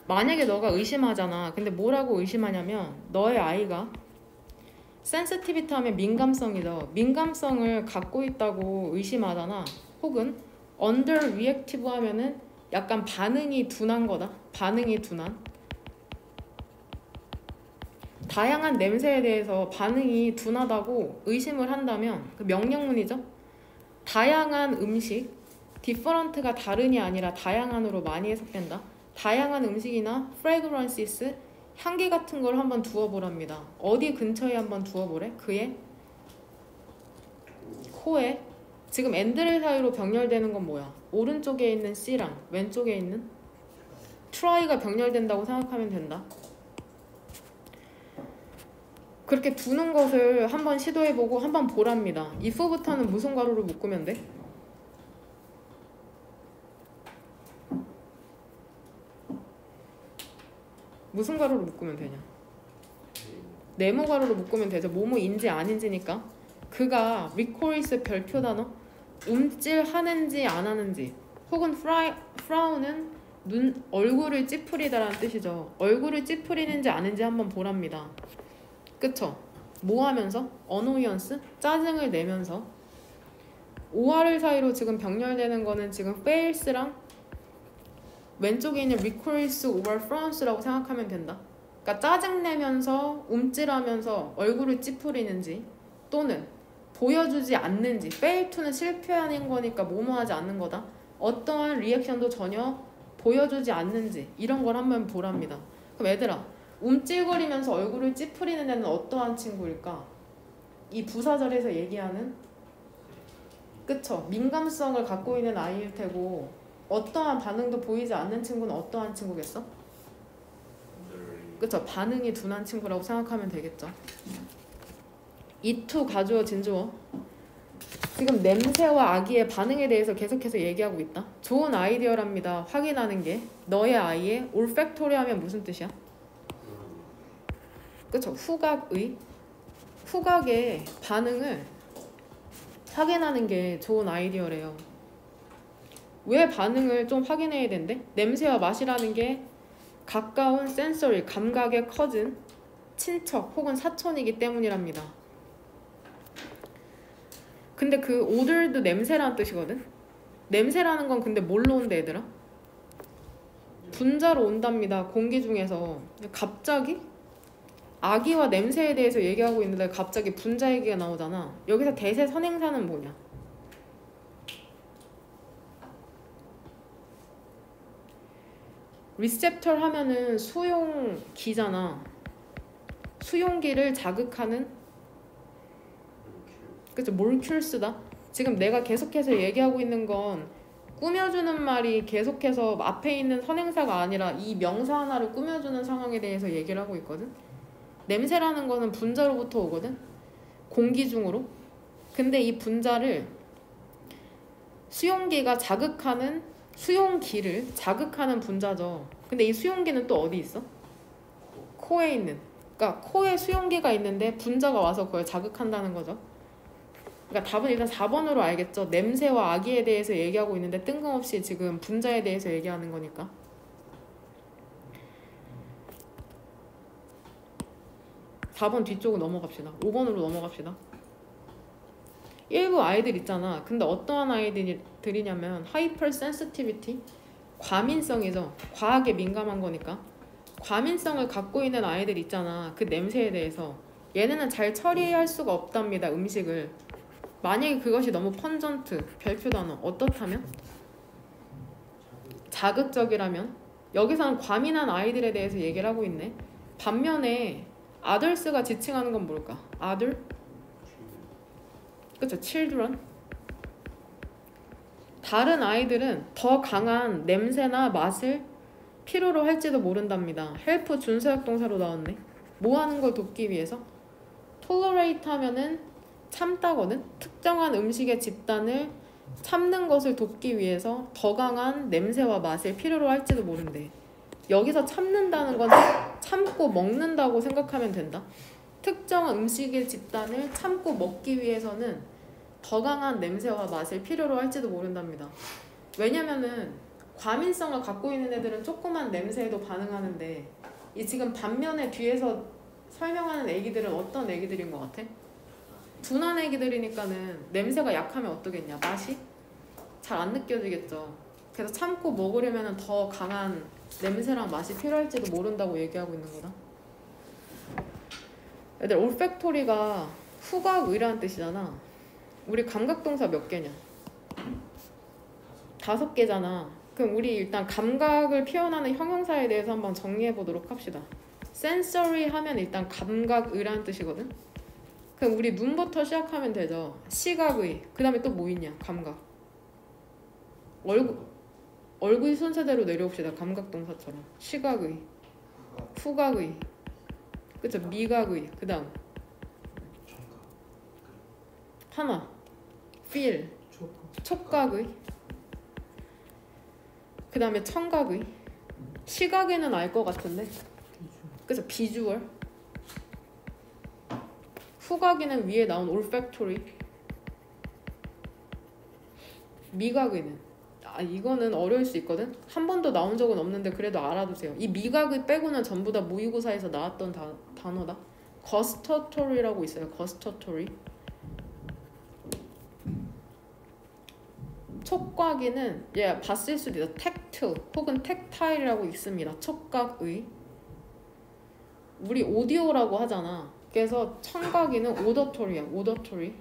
만약에 너가 의심하잖아. 근데 뭐라고 의심하냐면 너의 아이가 센시티비티 하면 민감성이죠. 민감성을 갖고 있다고 의심하잖아. 혹은 under reactive 하면은 약간 반응이 둔한 거다. 반응이 둔한. 다양한 냄새에 대해서 반응이 둔하다고 의심을 한다면 그 명령문이죠. 다양한 음식, different가 다른이 아니라 다양한으로 많이 해석된다. 다양한 음식이나 fragrances, 향기 같은 걸 한번 두어보랍니다. 어디 근처에 한번 두어보래? 그의 코에. 지금 앤드를 사이로 병렬되는 건 뭐야? 오른쪽에 있는 C랑 왼쪽에 있는 try가 병렬된다고 생각하면 된다. 그렇게 두는 것을 한번 시도해보고 한번 보랍니다. if부터는 무슨 괄호로 묶으면 돼? 무슨 괄호로 묶으면 되냐? 네모 괄호로 묶으면 되죠. 뭐뭐인지 아닌지니까. 그가 리코리스 별표 단어 움찔하는지 안 하는지 혹은 프라운은 얼굴을 찌푸리다라는 뜻이죠. 얼굴을 찌푸리는지 아닌지 한번 보랍니다. 그쵸? 뭐 하면서? 어노이언스? 짜증을 내면서. OR 사이로 지금 병렬되는 거는 지금 fails랑 왼쪽에 있는 recourse over frown스라고 생각하면 된다. 그러니까 짜증내면서 움찔하면서 얼굴을 찌푸리는지 또는 보여주지 않는지. fail to는 실패하는 거니까 뭐뭐하지 않는 거다. 어떠한 리액션도 전혀 보여주지 않는지 이런 걸 한번 보랍니다. 그럼 얘들아 움찔거리면서 얼굴을 찌푸리는 애는 어떠한 친구일까? 이 부사절에서 얘기하는 그쵸? 민감성을 갖고 있는 아이일 테고 어떠한 반응도 보이지 않는 친구는 어떠한 친구겠어? 그쵸? 반응이 둔한 친구라고 생각하면 되겠죠. 이투 가주어 진주어. 지금 냄새와 아기의 반응에 대해서 계속해서 얘기하고 있다. 좋은 아이디어랍니다. 확인하는 게 너의 아이의 올팩토리 하면 무슨 뜻이야? 그쵸? 후각의 반응을 확인하는 게 좋은 아이디어래요. 왜 반응을 좀 확인해야 된대? 냄새와 맛이라는 게 가까운 센서리, 감각의 커진 친척 혹은 사촌이기 때문이랍니다. 근데 그 오들도 냄새라는 뜻이거든? 냄새라는 건 근데 뭘로 온대 얘들아? 분자로 온답니다. 공기 중에서. 갑자기 아기와 냄새에 대해서 얘기하고 있는데 갑자기 분자 얘기가 나오잖아. 여기서 대세 선행사는 뭐냐? 리셉터 하면은 수용기잖아. 수용기를 자극하는 그쵸? 몰큘스다. 지금 내가 계속해서 얘기하고 있는 건 꾸며주는 말이 계속해서 앞에 있는 선행사가 아니라 이 명사 하나를 꾸며주는 상황에 대해서 얘기를 하고 있거든. 냄새라는 거는 분자로부터 오거든. 공기 중으로. 근데 이 분자를 수용기가 자극하는 수용기를 자극하는 분자죠. 근데 이 수용기는 또 어디 있어? 코에 있는. 그러니까 코에 수용기가 있는데 분자가 와서 그걸 자극한다는 거죠. 그러니까 답은 일단 4번으로 알겠죠. 냄새와 아기에 대해서 얘기하고 있는데 뜬금없이 지금 분자에 대해서 얘기하는 거니까. 4번 뒤쪽으로 넘어갑시다. 5번으로 넘어갑시다. 일부 아이들 있잖아. 근데 어떠한 아이들이냐면 하이퍼 센시티비티, 과민성이죠. 과하게 민감한 거니까. 과민성을 갖고 있는 아이들 있잖아. 그 냄새에 대해서. 얘네는 잘 처리할 수가 없답니다. 음식을. 만약에 그것이 너무 펀전트, 별표 단어 어떻다면? 자극적이라면? 여기서는 과민한 아이들에 대해서 얘기를 하고 있네. 반면에 아들스가 지칭하는 건 뭘까? 아들? 그쵸? children. 다른 아이들은 더 강한 냄새나 맛을 필요로 할지도 모른답니다. help 준수약 동사로 나왔네. 뭐 하는 걸 돕기 위해서? tolerate 하면은 참다거든. 특정한 음식의 집단을 참는 것을 돕기 위해서 더 강한 냄새와 맛을 필요로 할지도 모른대. 여기서 참는다는 건 참고 먹는다고 생각하면 된다. 특정한 음식의 집단을 참고 먹기 위해서는 더 강한 냄새와 맛을 필요로 할지도 모른답니다. 왜냐면은 과민성을 갖고 있는 애들은 조그만 냄새에도 반응하는데 이 지금 반면에 뒤에서 설명하는 애기들은 어떤 애기들인 것 같아? 둔한 애기들이니까는 냄새가 약하면 어떠겠냐? 맛이 잘 안 느껴지겠죠. 그래서 참고 먹으려면 더 강한 냄새랑 맛이 필요할지도 모른다고 얘기하고 있는 거다. 애들 올팩토리가 후각의라는 뜻이잖아. 우리 감각동사 몇 개냐? 5개잖아. 그럼 우리 일단 감각을 표현하는 형용사에 대해서 한번 정리해 보도록 합시다. sensory 하면 일단 감각의라는 뜻이거든. 그럼 우리 눈부터 시작하면 되죠. 시각의. 그 다음에 또 뭐 있냐? 감각. 얼굴 순서대로 내려옵시다. 감각동사처럼. 시각의, 후각의, 그쵸? 미각의. 그 다음 하나 feel, 촉각의. 그 다음에 청각의. 시각에는 알 것 같은데 그래서 비주얼. 후각에는 위에 나온 olfactory. 미각에는 이거는 어려울 수 있거든. 한 번도 나온 적은 없는데 그래도 알아두세요. 이 미각을 빼고는 전부 다 모의고사에서 나왔던 단어다. gustatory라고 있어요. gustatory. 촉각에는 봤을 수도 있어. tactile 혹은 tactile이라고 있습니다. 촉각의. 우리 오디오라고 하잖아. 그래서 청각에는 auditory야. auditory.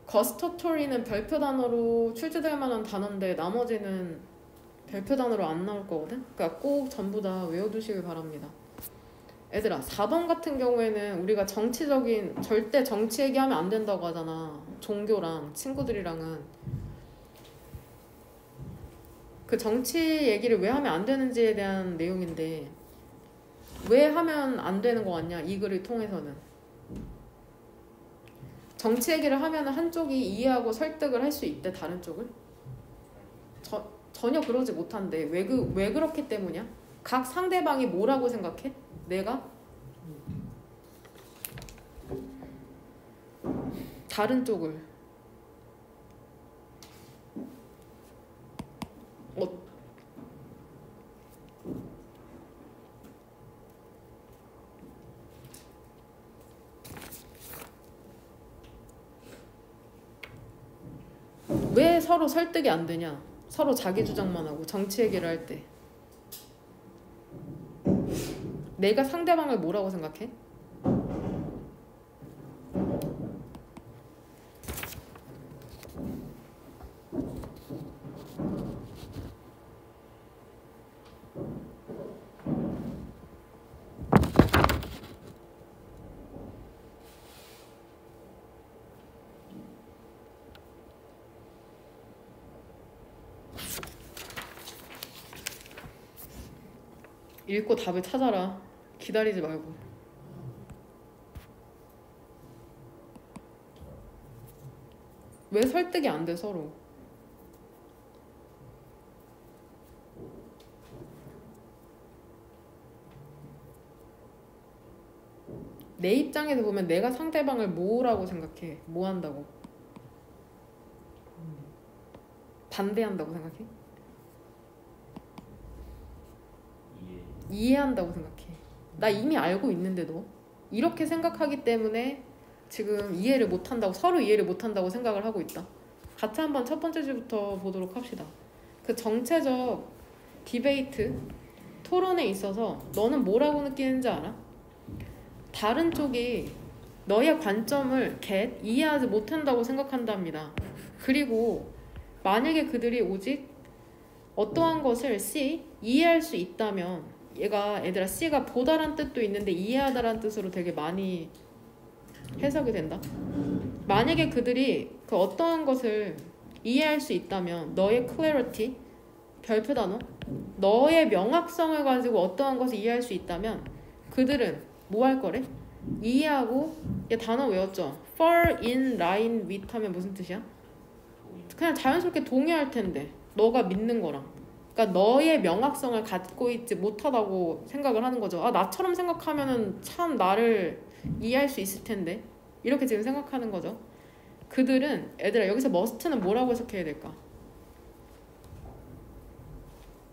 gustatory는 별표 단어로 출제될 만한 단어인데 나머지는 별표 단어로 안 나올 거거든. 그러니까 꼭 전부 다 외워두시길 바랍니다. 얘들아 4번 같은 경우에는 우리가 정치적인 절대 정치 얘기하면 안 된다고 하잖아. 종교랑 친구들이랑은. 그 정치 얘기를 왜 하면 안 되는지에 대한 내용인데 왜 하면 안 되는 거 같냐? 이 글을 통해서는 정치 얘기를 하면 한쪽이 이해하고 설득을 할 수 있대. 다른 쪽을. 전혀 그러지 못한대. 왜 그렇기 때문이야? 각 상대방이 뭐라고 생각해? 내가? 다른 쪽을 왜 서로 설득이 안 되냐? 서로 자기 주장만 하고 정치 얘기를 할 때 내가 상대방을 뭐라고 생각해? 읽고 답을 찾아라. 기다리지 말고. 왜 설득이 안 돼 서로? 내 입장에서 보면 내가 상대방을 뭐라고 생각해? 뭐 한다고? 반대한다고 생각해? 이해한다고 생각해. 나 이미 알고 있는데도 이렇게 생각하기 때문에 지금 이해를 못한다고, 서로 이해를 못한다고 생각을 하고 있다. 같이 한번 첫 번째 주부터 보도록 합시다. 그 정체적 디베이트, 토론에 있어서 너는 뭐라고 느끼는지 알아? 다른 쪽이 너의 관점을 이해하지 못한다고 생각한답니다. 그리고 만약에 그들이 오직 어떠한 것을 이해할 수 있다면 얘들아 C가 보다란 뜻도 있는데 이해하다란 뜻으로 되게 많이 해석이 된다. 만약에 그들이 그 어떠한 것을 이해할 수 있다면 너의 clarity, 별표 단어, 너의 명확성을 가지고 어떠한 것을 이해할 수 있다면 그들은 뭐 할 거래? 이해하고, 얘 단어 외웠죠? fall in line with 하면 무슨 뜻이야? 그냥 자연스럽게 동의할 텐데, 너가 믿는 거랑. 그러니까 너의 명확성을 갖고 있지 못하다고 생각을 하는 거죠. 아, 나처럼 생각하면은 참 나를 이해할 수 있을 텐데, 이렇게 지금 생각하는 거죠. 그들은, 얘들아, 여기서 must는 뭐라고 해석해야 될까?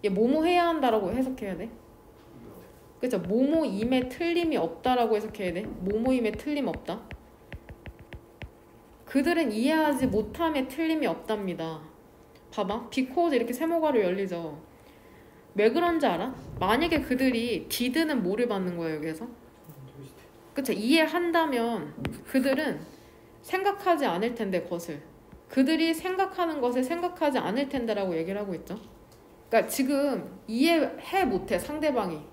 얘 뭐뭐 해야 한다라고 해석해야 돼? 그쵸? 뭐뭐임에 틀림이 없다라고 해석해야 돼. 뭐뭐임에 틀림 없다. 그들은 이해하지 못함에 틀림이 없답니다. 봐봐. because 이렇게 세모가로 열리죠. 왜 그런지 알아? 만약에 그들이 did는 뭐를 받는 거예요, 여기에서? 그쵸? 이해한다면 그들은 생각하지 않을 텐데, 것을. 그들이 생각하는 것을 생각하지 않을 텐데라고 얘기를 하고 있죠. 그러니까 지금 이해해 못해, 상대방이.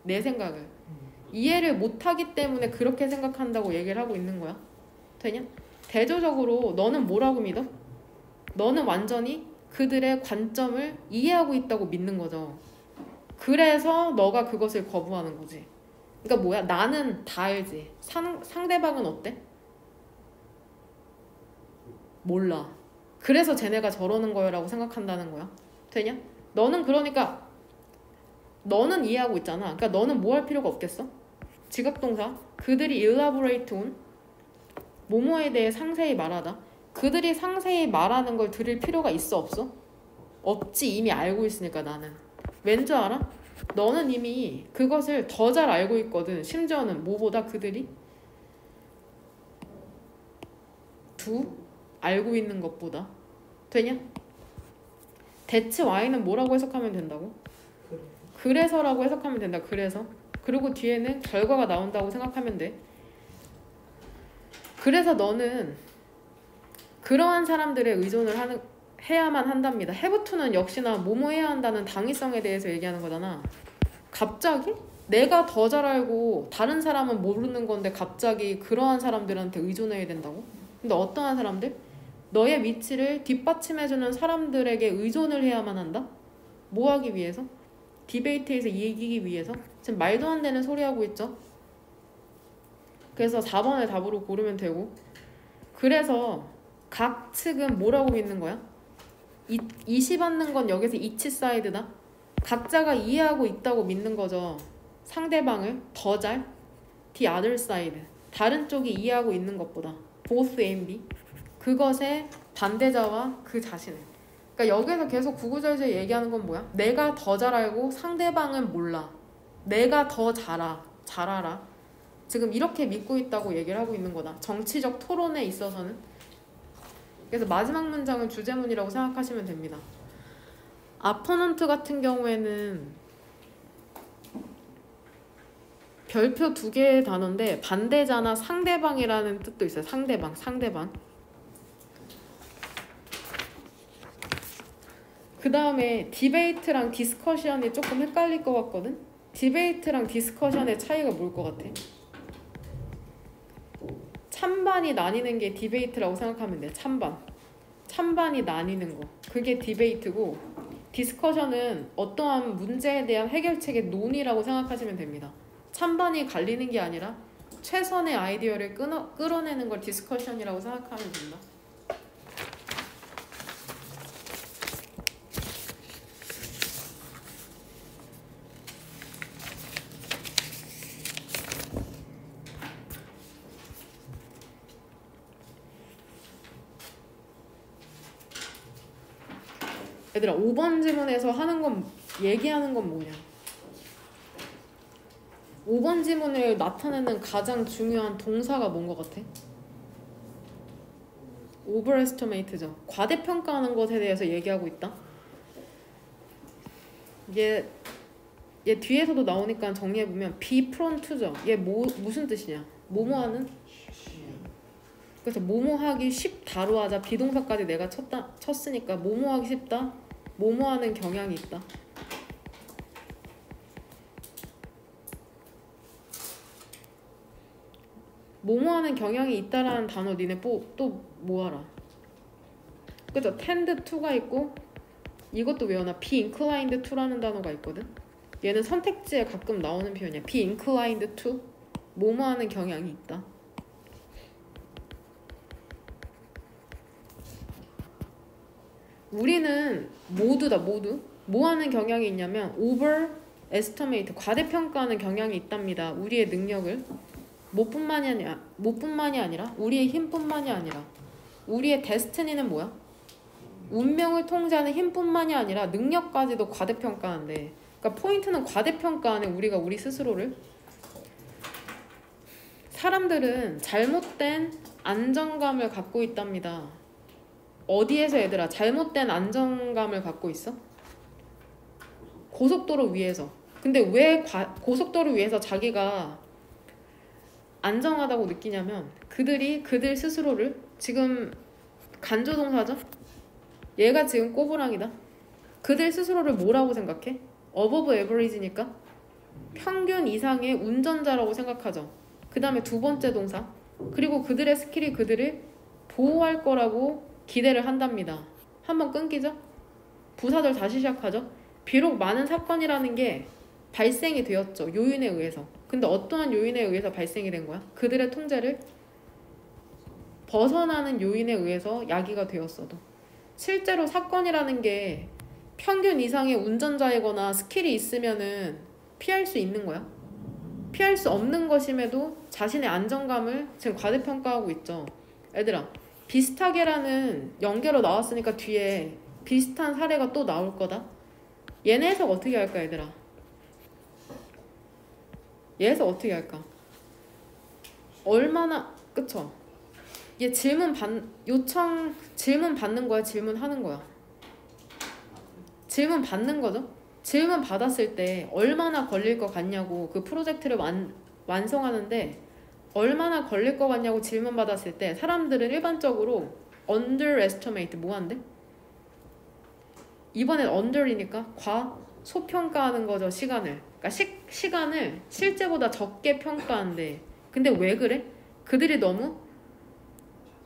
내 생각을. 이해를 못하기 때문에 그렇게 생각한다고 얘기를 하고 있는 거야. 되냐? 대조적으로 너는 뭐라고 믿어? 너는 완전히 그들의 관점을 이해하고 있다고 믿는 거죠. 그래서 너가 그것을 거부하는 거지. 그러니까 뭐야? 나는 다 알지. 상대방은 어때? 몰라. 그래서 쟤네가 저러는 거라고 생각한다는 거야. 되냐? 너는 그러니까 너는 이해하고 있잖아. 그러니까 너는 뭐 할 필요가 없겠어? 지각동사. 그들이 elaborate on 뭐뭐에 대해 상세히 말하다. 그들이 상세히 말하는 걸 들을 필요가 있어, 없어? 없지. 이미 알고 있으니까 나는. 왠 줄 알아? 너는 이미 그것을 더 잘 알고 있거든. 심지어는 뭐보다 그들이 알고 있는 것보다. 되냐? 대체 Y는 뭐라고 해석하면 된다고? 그래서라고 해석하면 된다. 그래서. 그리고 뒤에는 결과가 나온다고 생각하면 돼. 그래서 너는 그러한 사람들의 의존을 해야만 한답니다. have to는 역시나 뭐뭐 해야 한다는 당위성에 대해서 얘기하는 거잖아. 갑자기? 내가 더 잘 알고 다른 사람은 모르는 건데 갑자기 그러한 사람들한테 의존해야 된다고? 근데 어떠한 사람들? 너의 위치를 뒷받침해주는 사람들에게 의존을 해야만 한다? 뭐 하기 위해서? 디베이트에서 이기기 위해서? 지금 말도 안 되는 소리 하고 있죠? 그래서 4번을 답으로 고르면 되고, 그래서 각 측은 뭐라고 믿는 거야? 이시받는 건 여기서 이치 사이드다. 각자가 이해하고 있다고 믿는 거죠. 상대방을 더 잘, the other side, 다른 쪽이 이해하고 있는 것보다, both A and B, 그것의 반대자와 그 자신을. 그러니까 여기서 계속 구구절절 얘기하는 건 뭐야? 내가 더 잘 알고 상대방은 몰라. 내가 더 잘 알아. 지금 이렇게 믿고 있다고 얘기를 하고 있는 거다. 정치적 토론에 있어서는. 그래서 마지막 문장은 주제문이라고 생각하시면 됩니다. 아포넌트 같은 경우에는 별표 2개의 단어인데 반대자나 상대방이라는 뜻도 있어요. 상대방. 그 다음에 디베이트랑 디스커션이 조금 헷갈릴 것 같거든? 디베이트랑 디스커션의 차이가 뭘 것 같아? 찬반이 나뉘는 게 디베이트라고 생각하면 돼. 찬반이 나뉘는 거. 그게 디베이트고, 디스커션은 어떠한 문제에 대한 해결책의 논의라고 생각하시면 됩니다. 찬반이 갈리는 게 아니라 최선의 아이디어를 끌어내는 걸 디스커션이라고 생각하면 된다. 얘들아, 5번 지문에서 얘기하는 건 뭐냐? 5번 지문을 나타내는 가장 중요한 동사가 뭔 것 같아? overestimate죠. 과대평가하는 것에 대해서 얘기하고 있다. 얘 뒤에서도 나오니까 정리해보면 be prone to죠. 얘 무슨 뜻이냐? 뭐뭐하는? 그래서 뭐뭐하기 쉽다로 하자. 비동사까지 내가 쳤으니까 뭐뭐하기 쉽다. 뭐뭐하는 경향이 있다. 뭐뭐하는 경향이 있다라는 단어 니네 또 뭐하라. 그죠? tend to가 있고 이것도 외워놔. be inclined to라는 단어가 있거든. 얘는 선택지에 가끔 나오는 표현이야. be inclined to. 뭐뭐하는 경향이 있다. 우리는 모두다 모두 뭐 하는 경향이 있냐면 overestimate 과대평가하는 경향이 있답니다. 우리의 능력을 뭐뿐만이 아니라 우리의 힘뿐만이 아니라 우리의 데스티니는 뭐야? 운명을 통제하는 힘뿐만이 아니라 능력까지도 과대평가하는데 그러니까 포인트는 과대평가하는 우리가 우리 스스로를 사람들은 잘못된 안정감을 갖고 있답니다. 어디에서 얘들아 잘못된 안정감을 갖고 있어? 고속도로 위에서. 근데 왜 고속도로 위에서 자기가 안정하다고 느끼냐면 그들 스스로를 지금 간조동사죠? 얘가 지금 꼬부랑이다. 그들 스스로를 뭐라고 생각해? above average니까 평균 이상의 운전자라고 생각하죠. 그 다음에 두 번째 동사 그리고 그들의 스킬이 그들을 보호할 거라고 기대를 한답니다. 한번 끊기죠? 부사절 다시 시작하죠? 비록 많은 사건이라는 게 발생이 되었죠. 요인에 의해서. 근데 어떠한 요인에 의해서 발생이 된 거야? 그들의 통제를 벗어나는 요인에 의해서 야기가 되었어도 실제로 사건이라는 게 평균 이상의 운전자이거나 스킬이 있으면은 피할 수 있는 거야. 피할 수 없는 것임에도 자신의 안정감을 지금 과대평가하고 있죠. 얘들아 비슷하게라는 연계로 나왔으니까 뒤에 비슷한 사례가 또 나올 거다. 얘네 해석 어떻게 할까 얘들아? 얘 해석 어떻게 할까? 얼마나 그쵸? 얘 질문 받는 거야? 질문하는 거야? 질문 받는 거죠? 질문 받았을 때 얼마나 걸릴 것 같냐고 그 프로젝트를 완성하는데 얼마나 걸릴 것 같냐고 질문 받았을 때 사람들은 일반적으로 underestimate 뭐 한대? 이번엔 under이니까 과소평가하는 거죠. 시간을. 그러니까 시간을 실제보다 적게 평가한대. 근데 왜 그래? 그들이 너무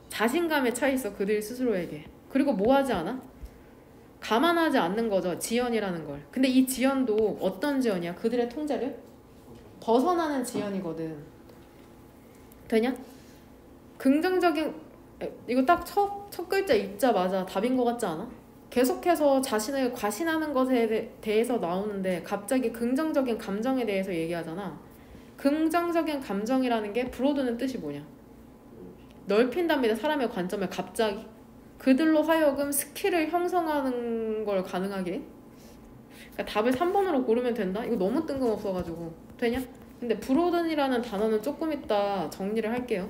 자신감에 차 있어. 그들 스스로에게. 그리고 뭐 하지 않아? 감안하지 않는 거죠. 지연이라는 걸. 근데 이 지연도 어떤 지연이야? 그들의 통제를 벗어나는 지연이거든. 되냐? 긍정적인 이거 딱 첫 글자 읽자마자 답인 것 같지 않아? 계속해서 자신을 과신하는 것에 대해서 나오는데 갑자기 긍정적인 감정에 대해서 얘기하잖아. 긍정적인 감정이라는 게 브로드는 뜻이 뭐냐? 넓힌답니다. 사람의 관점을 갑자기 그들로 하여금 스킬을 형성하는 걸 가능하게. 그러니까 답을 3번으로 고르면 된다? 이거 너무 뜬금없어가지고 되냐? 근데 브로든이라는 단어는 조금 이따 정리를 할게요.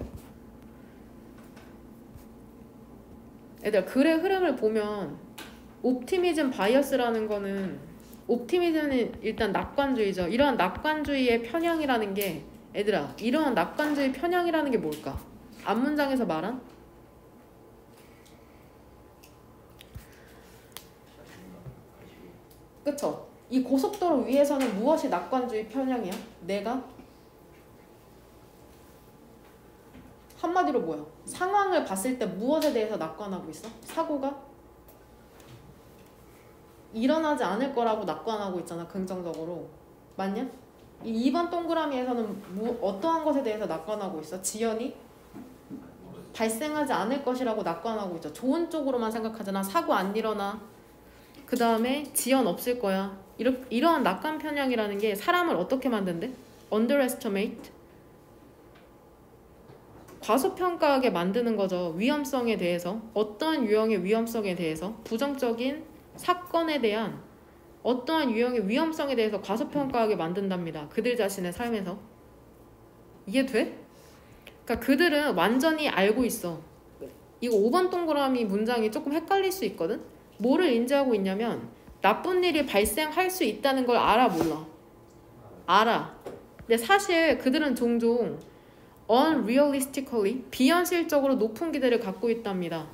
얘들아 글의 흐름을 보면 옵티미즘 바이어스라는 거는 옵티미즘은 일단 낙관주의죠. 이러한 낙관주의의 편향이라는 게 얘들아 이러한 낙관주의 편향이라는 게 뭘까? 앞문장에서 말한 그쵸? 이 고속도로 위에서는 무엇이 낙관주의 편향이야? 내가 한마디로 뭐야? 상황을 봤을 때 무엇에 대해서 낙관하고 있어? 사고가 일어나지 않을 거라고 낙관하고 있잖아. 긍정적으로. 맞냐? 이 2번 동그라미에서는 어떠한 것에 대해서 낙관하고 있어? 지연이 발생하지 않을 것이라고 낙관하고 있죠. 좋은 쪽으로만 생각하잖아. 사고 안 일어나. 그 다음에 지연 없을 거야. 이러한 낙관 편향이라는 게 사람을 어떻게 만든대? underestimate 과소평가하게 만드는 거죠. 위험성에 대해서 어떠한 유형의 위험성에 대해서 부정적인 사건에 대한 어떠한 유형의 위험성에 대해서 과소평가하게 만든답니다. 그들 자신의 삶에서. 이해돼? 그러니까 그들은 완전히 알고 있어. 이거 5번 동그라미 문장이 조금 헷갈릴 수 있거든? 뭐를 인지하고 있냐면 나쁜 일이 발생할 수 있다는 걸 알아 몰라? 알아. 근데 사실 그들은 종종 unrealistically 비현실적으로 높은 기대를 갖고 있답니다.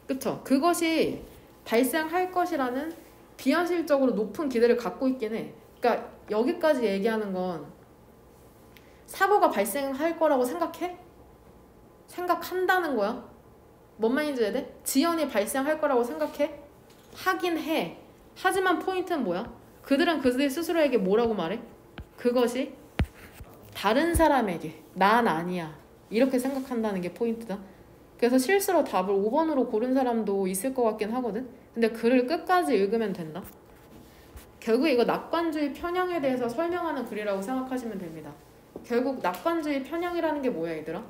그쵸? 그것이 발생할 것이라는 비현실적으로 높은 기대를 갖고 있긴 해. 그러니까 여기까지 얘기하는 건 사고가 발생할 거라고 생각해? 생각한다는 거야. 뭔 말인지 이해돼? 지연이 발생할 거라고 생각해? 하긴 해. 하지만 포인트는 뭐야? 그들은 그들 스스로에게 뭐라고 말해? 그것이 다른 사람에게 난 아니야 이렇게 생각한다는 게 포인트다. 그래서 실수로 답을 5번으로 고른 사람도 있을 것 같긴 하거든. 근데 글을 끝까지 읽으면 된다. 결국 이거 낙관주의 편향에 대해서 설명하는 글이라고 생각하시면 됩니다. 결국 낙관주의 편향이라는 게 뭐야 얘들아?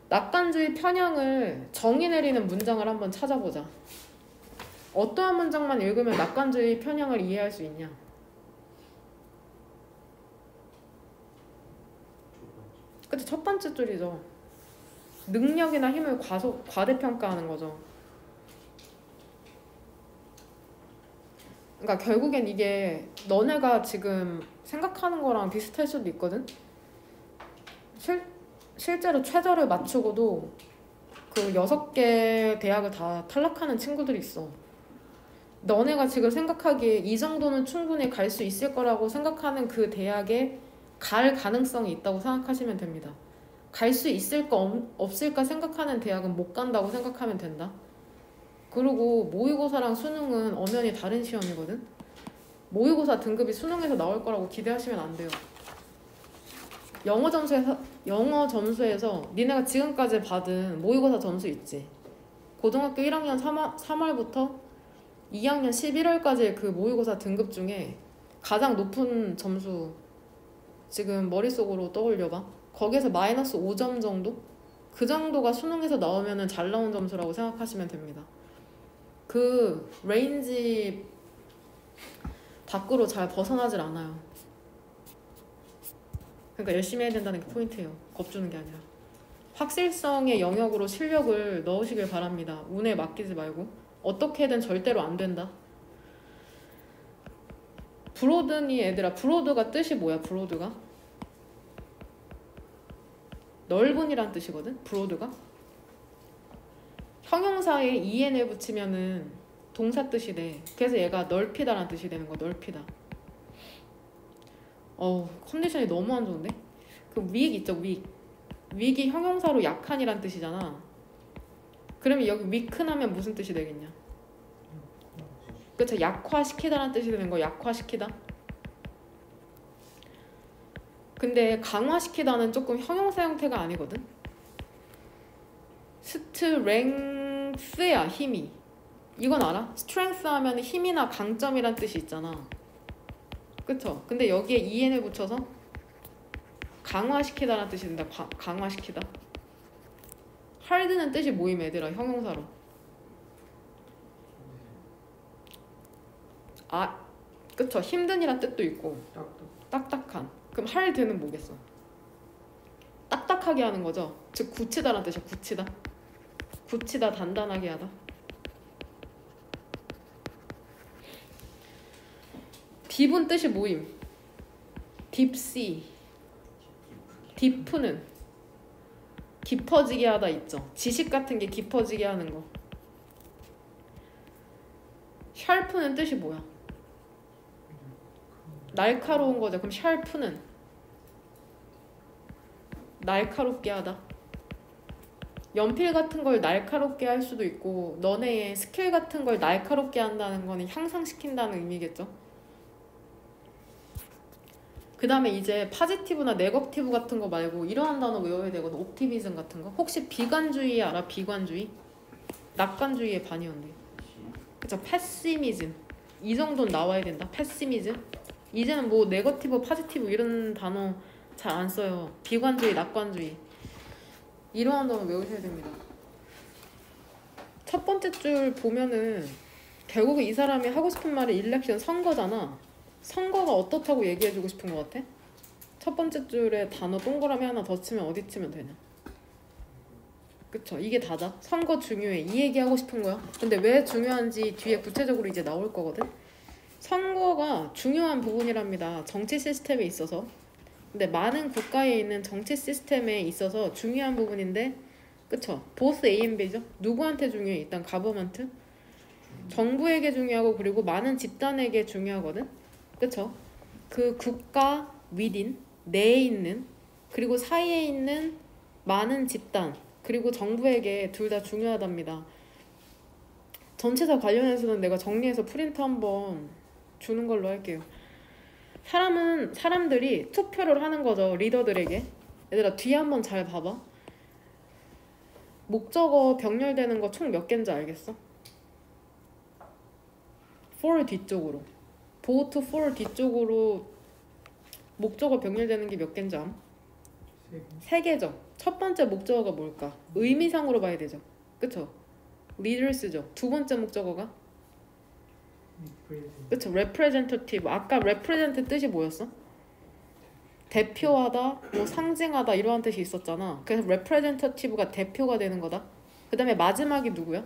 낙관주의 편향을 정의 내리는 문장을 한번 찾아보자. 어떠한 문장만 읽으면 낙관주의 편향을 이해할 수 있냐? 그치, 첫 번째 줄이죠. 능력이나 힘을 과대평가하는 거죠. 그러니까 결국엔 이게 너네가 지금 생각하는 거랑 비슷할 수도 있거든. 실제로 최저를 맞추고도 그 6개 대학을 다 탈락하는 친구들이 있어. 너네가 지금 생각하기에 이 정도는 충분히 갈 수 있을 거라고 생각하는 그 대학에 갈 가능성이 있다고 생각하시면 됩니다. 갈 수 있을까 없을까 생각하는 대학은 못 간다고 생각하면 된다. 그리고 모의고사랑 수능은 엄연히 다른 시험이거든. 모의고사 등급이 수능에서 나올 거라고 기대하시면 안 돼요. 영어 점수에서 니네가 지금까지 받은 모의고사 점수 있지. 고등학교 1학년 3월부터 2학년 11월까지의 그 모의고사 등급 중에 가장 높은 점수 지금 머릿속으로 떠올려봐. 거기에서 마이너스 5점 정도? 그 정도가 수능에서 나오면 잘 나온 점수라고 생각하시면 됩니다. 그 레인지 밖으로 잘 벗어나질 않아요. 그러니까 열심히 해야 된다는 게 포인트예요. 겁주는 게 아니라. 확실성의 영역으로 실력을 넣으시길 바랍니다. 운에 맡기지 말고. 어떻게든 절대로 안 된다. 브로드니 얘들아, 브로드가 뜻이 뭐야? 브로드가 넓은이란 뜻이거든. 브로드가 형용사에 en을 붙이면은 동사 뜻이 돼. 그래서 얘가 넓히다라는 뜻이 되는 거야. 넓히다. 컨디션이 너무 안 좋은데? 그 weak 있죠, weak. weak이 형용사로 약한이란 뜻이잖아. 그러면 여기 weaken하면 무슨 뜻이 되겠냐? 그쵸, 약화시키다라는 뜻이 되는 거야. 약화시키다. 근데 강화시키다는 조금 형용사 형태가 아니거든. 스트렝스야, 힘이. 이건 알아? 스트렝스 하면 힘이나 강점이란 뜻이 있잖아. 그쵸? 근데 여기에 en을 붙여서 강화시키다라는 뜻이 된다. 강화시키다. hard는 뜻이 뭐임 얘들아? 형용사로. 그쵸? 힘든이란 뜻도 있고 딱딱한. 그럼 hard는 뭐겠어? 딱딱하게 하는 거죠. 즉 굳히다라는 뜻이야. 굳히다. 굳히다, 단단하게 하다. 딥은 뜻이 뭐임? 딥시. 딥는 깊어지게 하다 있죠. 지식 같은 게 깊어지게 하는 거. 샬프는 뜻이 뭐야? 날카로운 거죠. 그럼 샬프는 날카롭게 하다. 연필 같은 걸 날카롭게 할 수도 있고 너네의 스킬 같은 걸 날카롭게 한다는 거는 향상시킨다는 의미겠죠. 그 다음에 이제 파지티브나 네거티브 같은 거 말고 이러한 단어 외워야 되거든. 옵티미즘 같은 거. 혹시 비관주의 알아? 비관주의? 낙관주의의 반이었네. 그쵸? 패시미즘. 이 정도는 나와야 된다. 패시미즘. 이제는 뭐 네거티브, 파지티브 이런 단어 잘 안 써요. 비관주의, 낙관주의. 이러한 단어 외우셔야 됩니다. 첫 번째 줄 보면은 결국에 이 사람이 하고 싶은 말이 일렉션 선거잖아. 선거가 어떻다고 얘기해주고 싶은 것 같아? 첫 번째 줄에 단어 동그라미 하나 더 치면 어디 치면 되냐? 그쵸? 이게 다다. 선거 중요해. 이 얘기하고 싶은 거야. 근데 왜 중요한지 뒤에 구체적으로 이제 나올 거거든? 선거가 중요한 부분이랍니다. 정치 시스템에 있어서. 근데 많은 국가에 있는 정치 시스템에 있어서 중요한 부분인데 그쵸? 보스 A and B죠? 누구한테 중요해? 일단 가버먼트? 정부에게 중요하고 그리고 많은 집단에게 중요하거든? 그쵸? 그 국가 within, 내에 있는 그리고 사이에 있는 많은 집단, 그리고 정부에게 둘 다 중요하답니다. 전체사 관련해서는 내가 정리해서 프린트 한번 주는 걸로 할게요. 사람들이 투표를 하는 거죠. 리더들에게. 얘들아 뒤에 한번 잘 봐봐. 목적어 병렬되는 거 총 몇 개인지 알겠어? for 뒤쪽으로. vote for 뒤쪽으로 목적어 병렬되는 게 몇 개인지 암? 세 개죠. 첫 번째 목적어가 뭘까? 의미상으로 봐야 되죠. 그쵸? leaders죠. 두 번째 목적어가? 그쵸? representative. 아까 represent 뜻이 뭐였어? 대표하다, 뭐 상징하다 이러한 뜻이 있었잖아. 그래서 representative가 대표가 되는 거다. 그 다음에 마지막이 누구야?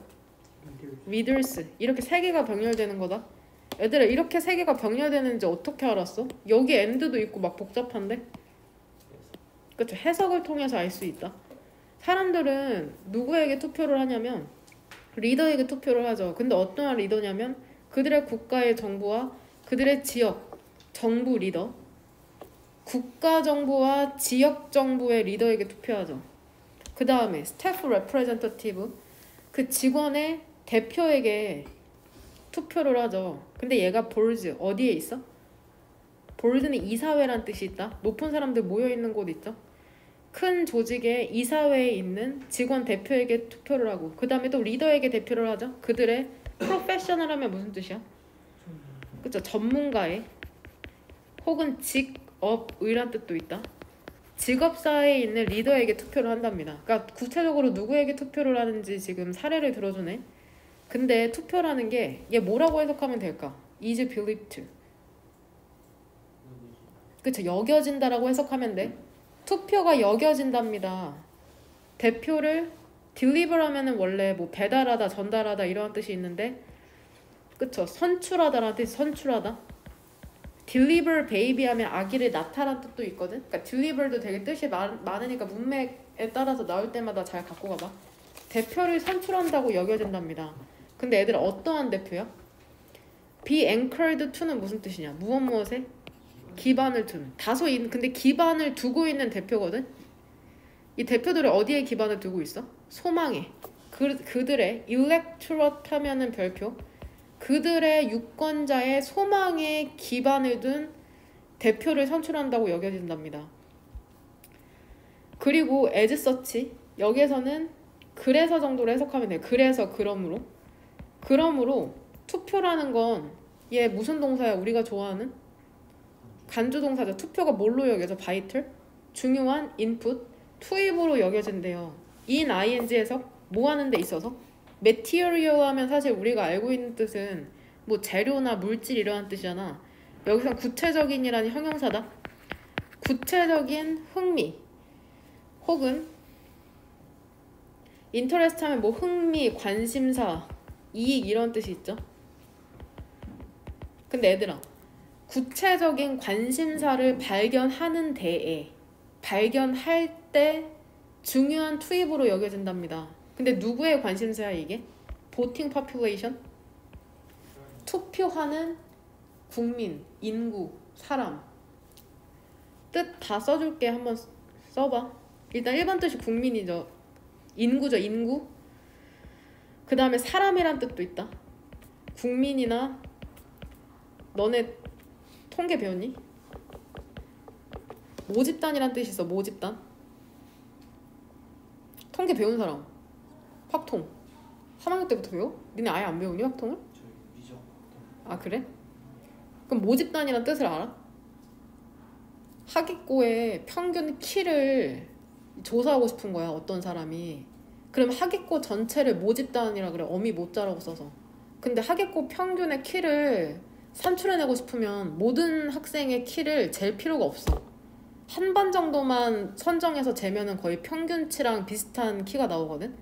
leaders. 이렇게 세 개가 병렬되는 거다. 얘들아 이렇게 세 개가 병렬되는지 어떻게 알았어? 여기 and도 있고 막 복잡한데? 그쵸? 해석을 통해서 알 수 있다. 사람들은 누구에게 투표를 하냐면 리더에게 투표를 하죠. 근데 어떠한 리더냐면 그들의 국가의 정부와 그들의 지역 정부 리더, 국가 정부와 지역 정부의 리더에게 투표하죠. 그 다음에 스태프 레프레젠터티브, 그 직원의 대표에게 투표를 하죠. 근데 얘가 볼즈 어디에 있어? 볼즈는 이사회란 뜻이 있다. 높은 사람들 모여있는 곳 있죠. 큰 조직의 이사회에 있는 직원 대표에게 투표를 하고, 그 다음에 또 리더에게 대표를 하죠. 그들의 프로페셔널 하면 무슨 뜻이야? 그쵸? 전문가의 혹은 직업의란 뜻도 있다. 직업사에 있는 리더에게 투표를 한답니다. 그러니까 구체적으로 누구에게 투표를 하는지 지금 사례를 들어주네. 근데 투표라는 게 얘 뭐라고 해석하면 될까? is believed to. 그쵸? 여겨진다라고 해석하면 돼. 투표가 여겨진답니다. 대표를 deliver 하면은 원래 뭐 배달하다, 전달하다 이런 뜻이 있는데, 그쵸? 선출하다라는 뜻이 선출하다. deliver baby 하면 아기를 낳다라는 뜻도 있거든. 그러니까 deliver도 되게 뜻이 많으니까 문맥에 따라서 나올 때마다 잘 갖고 가봐. 대표를 선출한다고 여겨진답니다. 근데 애들 어떠한 대표야? be anchored to는 무슨 뜻이냐? 무엇에? 기반을 두는. 근데 기반을 두고 있는 대표거든. 이 대표들이 어디에 기반을 두고 있어? 소망에. 그들의 electorate 하면은 별표. 그들의 유권자의 소망에 기반을 둔 대표를 선출한다고 여겨진답니다. 그리고 as such, 여기에서는 그래서 정도로 해석하면 돼요. 그래서 그러므로 투표라는 건 얘 무슨 동사야? 우리가 좋아하는 간주 동사죠. 투표가 뭘로 여겨져? vital, 중요한 input, 투입으로 여겨진대요. in ing 해석 뭐 하는 데 있어서? material 하면 사실 우리가 알고 있는 뜻은 뭐 재료나 물질 이러한 뜻이잖아. 여기서 구체적인이라는 형용사다. 구체적인 흥미 혹은 interest 하면 뭐 흥미, 관심사, 이익 이런 뜻이 있죠. 근데 얘들아 구체적인 관심사를 발견하는 데에 발견할 때 중요한 투입으로 여겨진답니다. 근데 누구의 관심사야 이게? voting population? 투표하는 국민, 인구, 사람. 뜻 다 써줄게. 한번 써봐. 일단 1번 뜻이 국민이죠. 인구죠. 인구. 그 다음에 사람이란 뜻도 있다. 국민이나 너네 통계 배웠니? 모집단이란 뜻이 있어. 모집단. 통계 배운 사람. 확통. 3학년 때부터 배워? 니네 아예 안 배우니 확통을? 아 그래? 그럼 모집단이란 뜻을 알아? 하객고의 평균 키를 조사하고 싶은 거야. 어떤 사람이. 그럼 하객고 전체를 모집단이라 그래. 어미 모자라고 써서. 근데 하객고 평균의 키를 산출해내고 싶으면 모든 학생의 키를 잴 필요가 없어. 한 반 정도만 선정해서 재면은 거의 평균치랑 비슷한 키가 나오거든.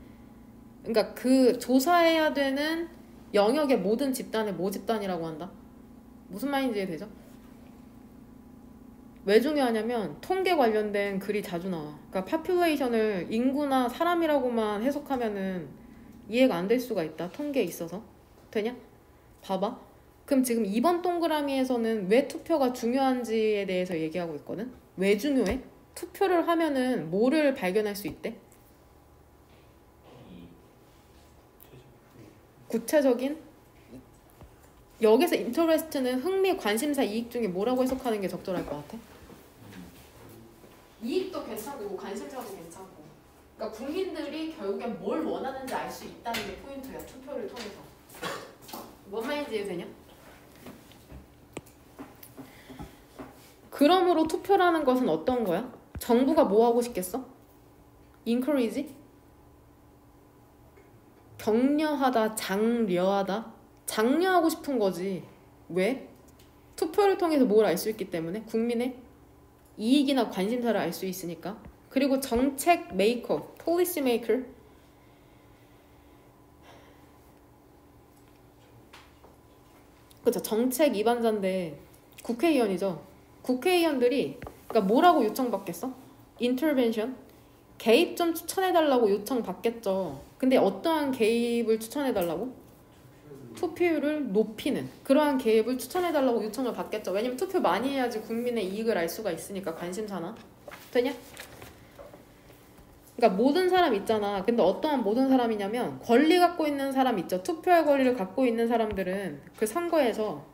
그러니까 그 조사해야 되는 영역의 모든 집단을 모집단이라고 한다. 무슨 말인지 이해되죠? 왜 중요하냐면 통계 관련된 글이 자주 나와. 그러니까 population을 인구나 사람이라고만 해석하면은 이해가 안 될 수가 있다. 통계에 있어서. 되냐? 봐봐. 그럼 지금 2번 동그라미에서는 왜 투표가 중요한지에 대해서 얘기하고 있거든. 왜 중요해? 투표를 하면은 뭐를 발견할 수 있대? 구체적인 여기서 interest는 흥미, 관심사, 이익 중에 뭐라고 해석하는 게 적절할 것 같아? 이익도 괜찮고 관심사도 괜찮고 그러니까 국민들이 결국엔 뭘 원하는지 알 수 있다는 게 포인트야. 투표를 통해서. 뭔 말인지 이해되냐? 그러므로 투표라는 것은 어떤 거야? 정부가 뭐 하고 싶겠어? encourage? 격려하다, 장려하다? 장려하고 싶은 거지. 왜? 투표를 통해서 뭘 알 수 있기 때문에 국민의 이익이나 관심사를 알 수 있으니까. 그리고 정책 메이커, 폴리시 메이커 그쵸, 정책 입안자인데 국회의원이죠. 국회의원들이 그러니까 뭐라고 요청받겠어? 인터벤션? 개입 좀 추천해달라고 요청받겠죠. 근데 어떠한 개입을 추천해달라고? 투표율을 높이는 그러한 개입을 추천해달라고 요청을 받겠죠. 왜냐면 투표 많이 해야지 국민의 이익을 알 수가 있으니까. 관심사나. 되냐? 그러니까 모든 사람 있잖아. 근데 어떠한 모든 사람이냐면 권리 갖고 있는 사람 있죠. 투표할 권리를 갖고 있는 사람들은 그 선거에서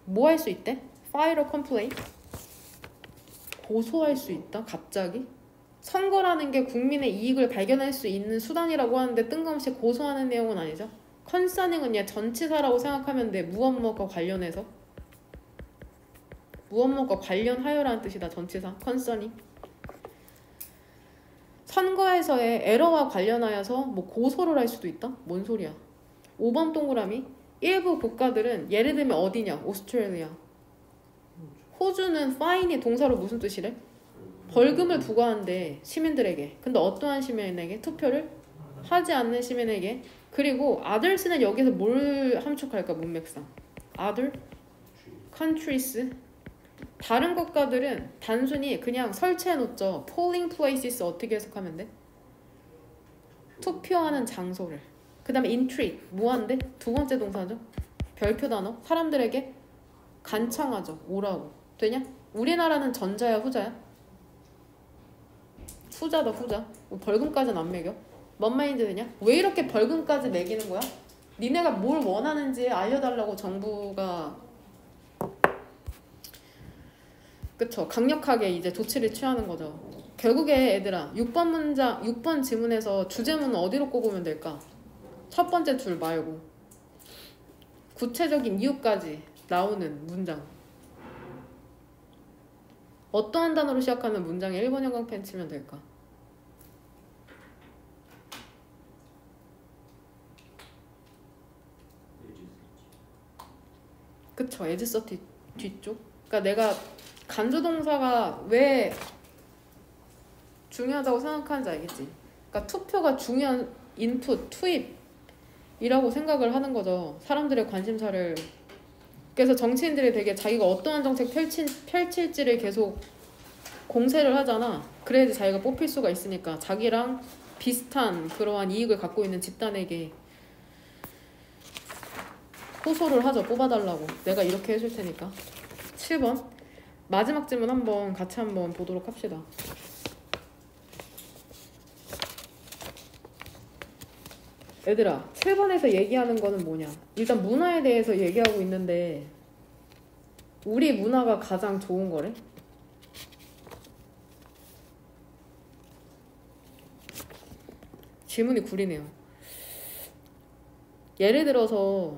뭐 할 수 있대? File a complaint? 고소할 수 있다? 갑자기? 선거라는 게 국민의 이익을 발견할 수 있는 수단이라고 하는데 뜬금없이 고소하는 내용은 아니죠. 컨서닝은 얘 전치사라고 생각하면 돼. 무엇무엇과 관련해서. 무엇무엇과 관련하여라는 뜻이다. 전치사. 컨서닝. 선거에서의 에러와 관련하여서 뭐 고소를 할 수도 있다? 뭔 소리야. 5번 동그라미. 일부 국가들은 예를 들면 어디냐? 오스트레일리아. 호주는 파인이 동사로 무슨 뜻이래? 벌금을 부과한대. 시민들에게. 근데 어떠한 시민에게? 투표를 하지 않는 시민에게. 그리고 others는 여기서 뭘 함축할까? 문맥상. other countries. 다른 국가들은 단순히 그냥 설치해놓죠. polling places 어떻게 해석하면 돼? 투표하는 장소를. 그 다음에 entreat 뭐한데? 두 번째 동사죠. 별표 단어. 사람들에게 간청하죠. 오라고. 되냐? 우리나라는 전자야 후자야? 후자다 후자. 벌금까지는 안 매겨. 뭔 말인지 되냐? 왜 이렇게 벌금까지 매기는 거야? 니네가 뭘 원하는지 알려달라고 정부가 그쵸. 강력하게 이제 조치를 취하는 거죠. 결국에 얘들아 6번 지문에서 주제문은 어디로 꼽으면 될까? 첫 번째 줄 말고 구체적인 이유까지 나오는 문장. 어떠한 단어로 시작하는 문장에 1번 형광펜 치면 될까? 그쵸. 에즈서 뒤쪽. 그러니까 내가 간주동사가 왜 중요하다고 생각하는지 알겠지? 그러니까 투표가 중요한 인풋, 투입이라고 생각을 하는 거죠. 사람들의 관심사를. 그래서 정치인들이 되게 자기가 어떠한 정책 펼칠지를 계속 공세를 하잖아. 그래야지 자기가 뽑힐 수가 있으니까. 자기랑 비슷한 그러한 이익을 갖고 있는 집단에게 호소를 하죠. 뽑아달라고. 내가 이렇게 해줄 테니까. 7번. 마지막 질문 한번 같이 한번 보도록 합시다. 얘들아 7번에서 얘기하는 거는 뭐냐? 일단 문화에 대해서 얘기하고 있는데 우리 문화가 가장 좋은 거래? 질문이 구리네요. 예를 들어서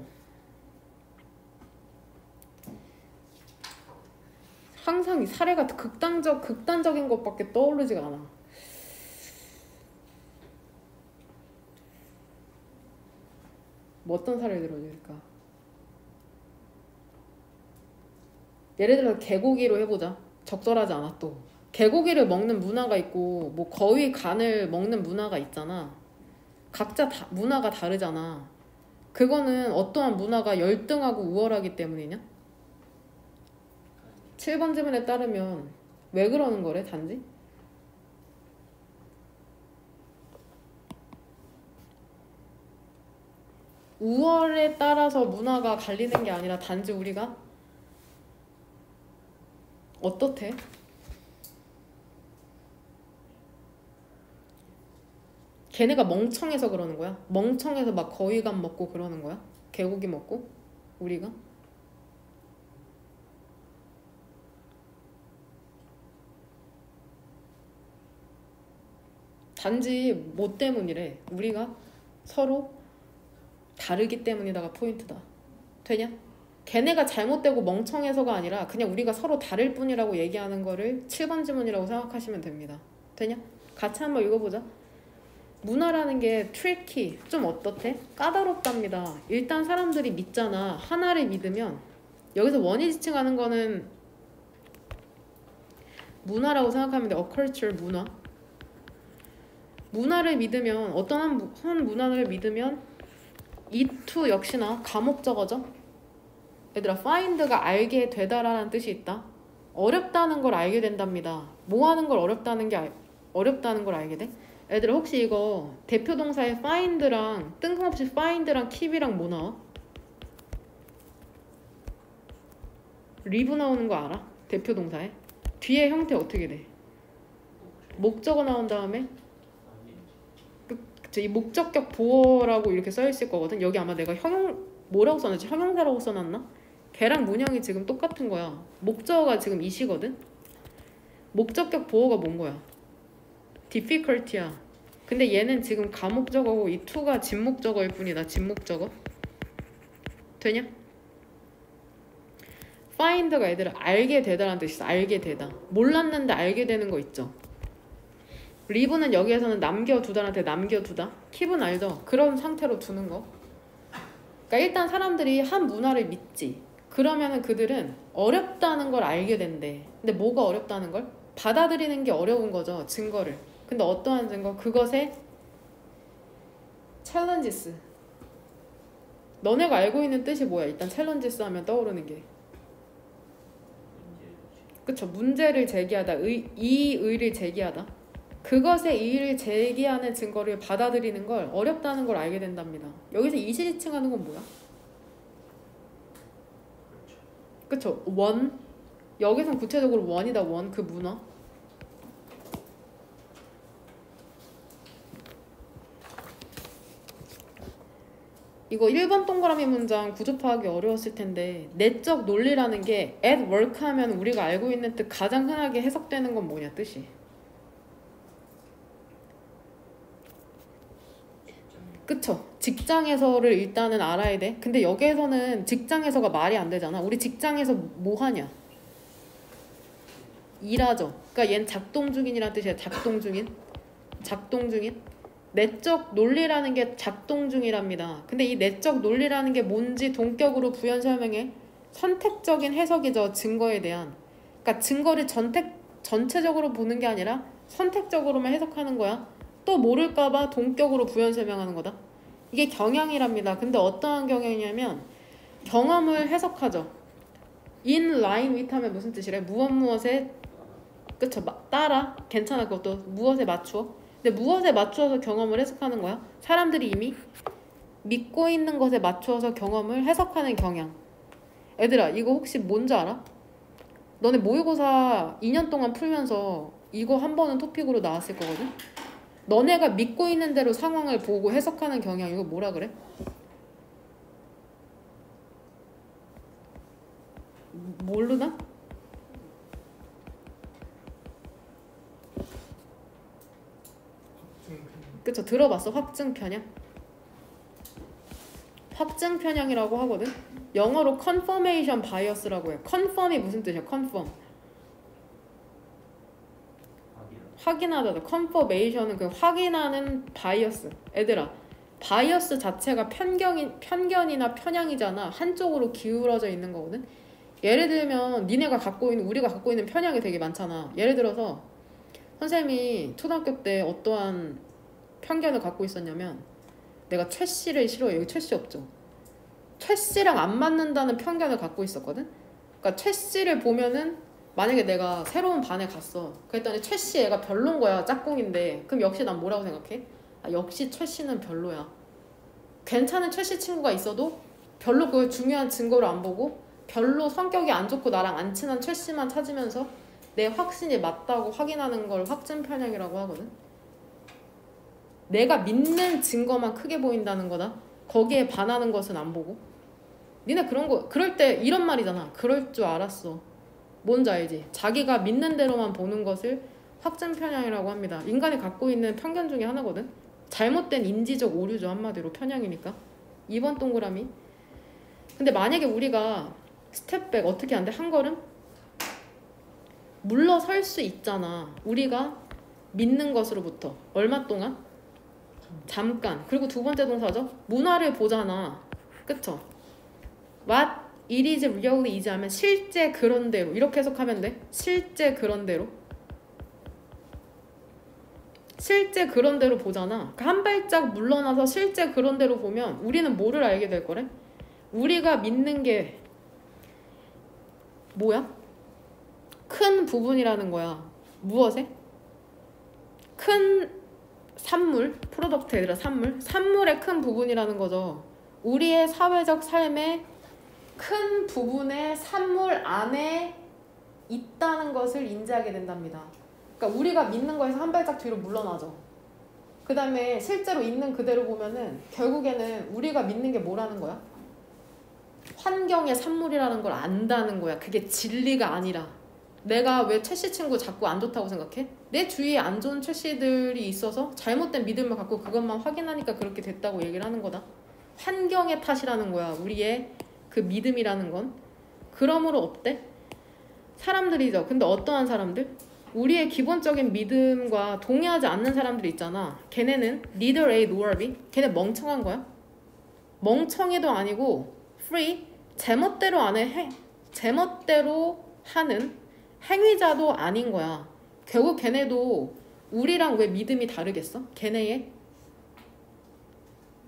항상 이 사례가 극단적인 것밖에 떠오르지가 않아. 뭐 어떤 사례를 들어줄까? 예를 들어서 개고기로 해보자. 적절하지 않아 또. 개고기를 먹는 문화가 있고 뭐 거위 간을 먹는 문화가 있잖아. 각자 문화가 다르잖아. 그거는 어떠한 문화가 열등하고 우월하기 때문이냐? 7번 질문에 따르면 왜 그러는 거래 단지? 우월에 따라서 문화가 갈리는 게 아니라 단지 우리가 어떻대? 걔네가 멍청해서 그러는 거야? 멍청해서 막 거위감 먹고 그러는 거야? 개고기 먹고? 우리가? 단지 뭐 때문이래? 우리가 서로 다르기 때문이다가 포인트다. 되냐? 걔네가 잘못되고 멍청해서가 아니라 그냥 우리가 서로 다를 뿐이라고 얘기하는 거를 7번 지문이라고 생각하시면 됩니다. 되냐? 같이 한번 읽어보자. 문화라는 게 트리키, 좀 어떻대? 까다롭답니다. 일단 사람들이 믿잖아. 하나를 믿으면 여기서 원이 지칭하는 거는 문화라고 생각하면 돼. culture, 문화. 문화를 믿으면 어떤 한 문화를 믿으면 이 to 역시나 가목적어죠. 얘들아 find가 알게 되다라는 뜻이 있다. 어렵다는 걸 알게 된답니다. 뭐 하는 걸 어렵다는 걸 알게 돼? 얘들아 혹시 이거 대표 동사에 find랑 뜬금없이 find랑 keep이랑 뭐 나와? live 나오는 거 알아? 대표 동사에 뒤에 형태 어떻게 돼? 목적어 나온 다음에 이 목적격 보어라고 이렇게 써있을 거거든. 여기 아마 내가 뭐라고 써놨지? 형용사라고 써놨나? 걔랑 문형이 지금 똑같은 거야. 목적어가 지금 이시거든. 목적격 보어가 뭔 거야? difficult야. 근데 얘는 지금 가목적어고 이 to가 진목적어일 뿐이다. 진목적어. 되냐? find가 얘들아 알게 되다라는 뜻이 있어. 알게 되다. 몰랐는데 알게 되는 거 있죠. live는 여기에서는 남겨두다한테 남겨두다. keep은 알죠? 그런 상태로 두는 거. 그러니까 일단 사람들이 한 문화를 믿지. 그러면은 그들은 어렵다는 걸 알게 된대. 근데 뭐가 어렵다는 걸? 받아들이는 게 어려운 거죠. 증거를. 근데 어떠한 증거? 그것에 challenges. 너네가 알고 있는 뜻이 뭐야? 일단 challenges 하면 떠오르는 게. 그쵸. 문제를 제기하다. 의를 제기하다. 그것에 이의를 제기하는 증거를 받아들이는 걸 어렵다는 걸 알게 된답니다. 여기서 이시지칭하는 건 뭐야? 그쵸? 원. 여기선 구체적으로 원이다. 원. 그 문화. 이거 1번 동그라미 문장 구조 파악이 어려웠을 텐데 내적 논리라는 게 at work 하면 우리가 알고 있는 뜻 가장 흔하게 해석되는 건 뭐냐 뜻이? 그쵸? 직장에서를 일단은 알아야 돼. 근데 여기에서는 직장에서가 말이 안 되잖아. 우리 직장에서 뭐 하냐? 일하죠. 그러니까 얘는 작동 중인이라는 뜻이야. 작동 중인. 작동 중인. 내적 논리라는 게 작동 중이랍니다. 근데 이 내적 논리라는 게 뭔지 동격으로 부연 설명해. 선택적인 해석이죠. 증거에 대한. 그러니까 증거를 전체적으로 보는 게 아니라 선택적으로만 해석하는 거야. 또 모를까봐 동격으로 부연 설명하는 거다. 이게 경향이랍니다. 근데 어떠한 경향이냐면 경험을 해석하죠. in line with 하면 무슨 뜻이래? 무엇에 그쵸? 따라? 괜찮아. 그것도 무엇에 맞추어? 근데 무엇에 맞추어서 경험을 해석하는 거야? 사람들이 이미 믿고 있는 것에 맞추어서 경험을 해석하는 경향. 얘들아 이거 혹시 뭔지 알아? 너네 모의고사 2년 동안 풀면서 이거 한 번은 토픽으로 나왔을 거거든? 너네가 믿고 있는 대로 상황을 보고 해석하는 경향 이거 뭐라 그래? 모르나? 그쵸 들어봤어? 확증 편향? 확증 편향이라고 하거든? 영어로 confirmation bias라고 해. confirm이 무슨 뜻이야? confirm 확인하다. confirmation은 그 확인하는 바이어스. 애들아 바이어스 자체가 편견이나 편향이잖아. 한쪽으로 기울어져 있는 거거든. 예를 들면 우리가 갖고 있는 편향이 되게 많잖아. 예를 들어서 선생님이 초등학교 때 어떠한 편견을 갖고 있었냐면 내가 최 씨를 싫어해. 여기 최 씨 없죠? 최 씨랑 안 맞는다는 편견을 갖고 있었거든. 그러니까 최 씨를 보면은 만약에 내가 새로운 반에 갔어. 그랬더니 최 씨 애가 별론 거야. 짝꿍인데. 그럼 역시 난 뭐라고 생각해? 역시 최 씨는 별로야. 괜찮은 최 씨 친구가 있어도 별로 그 중요한 증거를 안 보고 별로 성격이 안 좋고 나랑 안 친한 최 씨만 찾으면서 내 확신이 맞다고 확인하는 걸 확증 편향이라고 하거든. 내가 믿는 증거만 크게 보인다는 거다. 거기에 반하는 것은 안 보고. 니네 그런 거 그럴 때 이런 말이잖아. 그럴 줄 알았어. 뭔지 알지? 자기가 믿는 대로만 보는 것을 확증 편향이라고 합니다. 인간이 갖고 있는 편견 중에 하나거든. 잘못된 인지적 오류죠. 한마디로 편향이니까. 2번 동그라미. 근데 만약에 우리가 스텝백 어떻게 안 돼? 한 걸음? 물러설 수 있잖아. 우리가 믿는 것으로부터. 얼마 동안? 잠깐. 그리고 두 번째 동사죠. 문화를 보잖아. 그쵸? What it is really is 하면 실제 그런대로. 이렇게 해석하면 돼. 실제 그런대로. 실제 그런대로 보잖아. 한 발짝 물러나서 실제 그런대로 보면 우리는 뭐를 알게 될 거래? 우리가 믿는 게 뭐야? 큰 부분이라는 거야. 무엇에? 큰 산물, 프로덕트 얘들아 산물의 큰 부분이라는 거죠. 우리의 사회적 삶의 큰 부분의 산물 안에 있다는 것을 인지하게 된답니다. 그러니까 우리가 믿는 거에서 한 발짝 뒤로 물러나죠. 그 다음에 실제로 있는 그대로 보면은 결국에는 우리가 믿는 게 뭐라는 거야? 환경의 산물이라는 걸 안다는 거야. 그게 진리가 아니라. 내가 왜 최씨 친구 자꾸 안 좋다고 생각해? 내 주위에 안 좋은 최씨들이 있어서 잘못된 믿음을 갖고 그것만 확인하니까 그렇게 됐다고 얘기를 하는 거다. 환경의 탓이라는 거야. 우리의 그 믿음이라는 건. 그러므로 어때? 사람들이죠. 근데 어떠한 사람들? 우리의 기본적인 믿음과 동의하지 않는 사람들이 있잖아. 걔네는 neither A nor B. 걔네 멍청한 거야. 멍청이도 아니고 free. 제멋대로 하는 행위자도 아닌 거야. 결국 걔네도 우리랑 왜 믿음이 다르겠어? 걔네의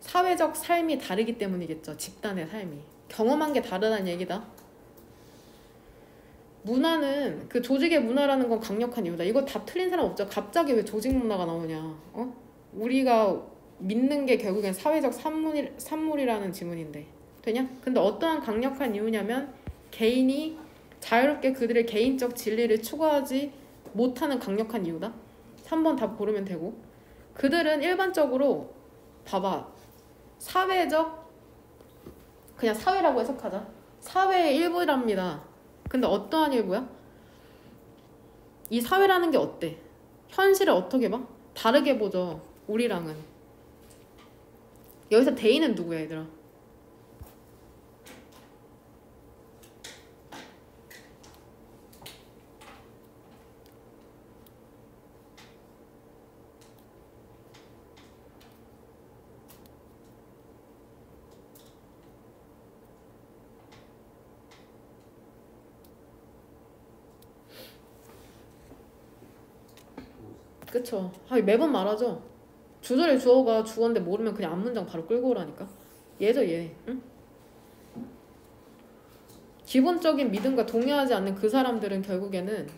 사회적 삶이 다르기 때문이겠죠. 집단의 삶이. 경험한 게 다르다는 얘기다. 문화는 그 조직의 문화라는 건 강력한 이유다. 이거 다 틀린 사람 없죠. 갑자기 왜 조직 문화가 나오냐. 우리가 믿는 게 결국엔 사회적 산물이라는 지문인데 되냐? 근데 어떠한 강력한 이유냐면 개인이 자유롭게 그들의 개인적 진리를 추구하지 못하는 강력한 이유다. 3번 답 고르면 되고. 그들은 일반적으로 봐봐. 사회적 그냥 사회라고 해석하자. 사회의 일부랍니다. 근데 어떠한 일부야? 이 사회라는 게 어때? 현실을 어떻게 봐? 다르게 보죠. 우리랑은. 여기서 대인은 누구야 얘들아? 그쵸. 매번 말하죠. 주절의 주어가 주어인데 모르면 그냥 앞문장 바로 끌고 오라니까. 얘죠 얘. 응? 기본적인 믿음과 동의하지 않는 그 사람들은 결국에는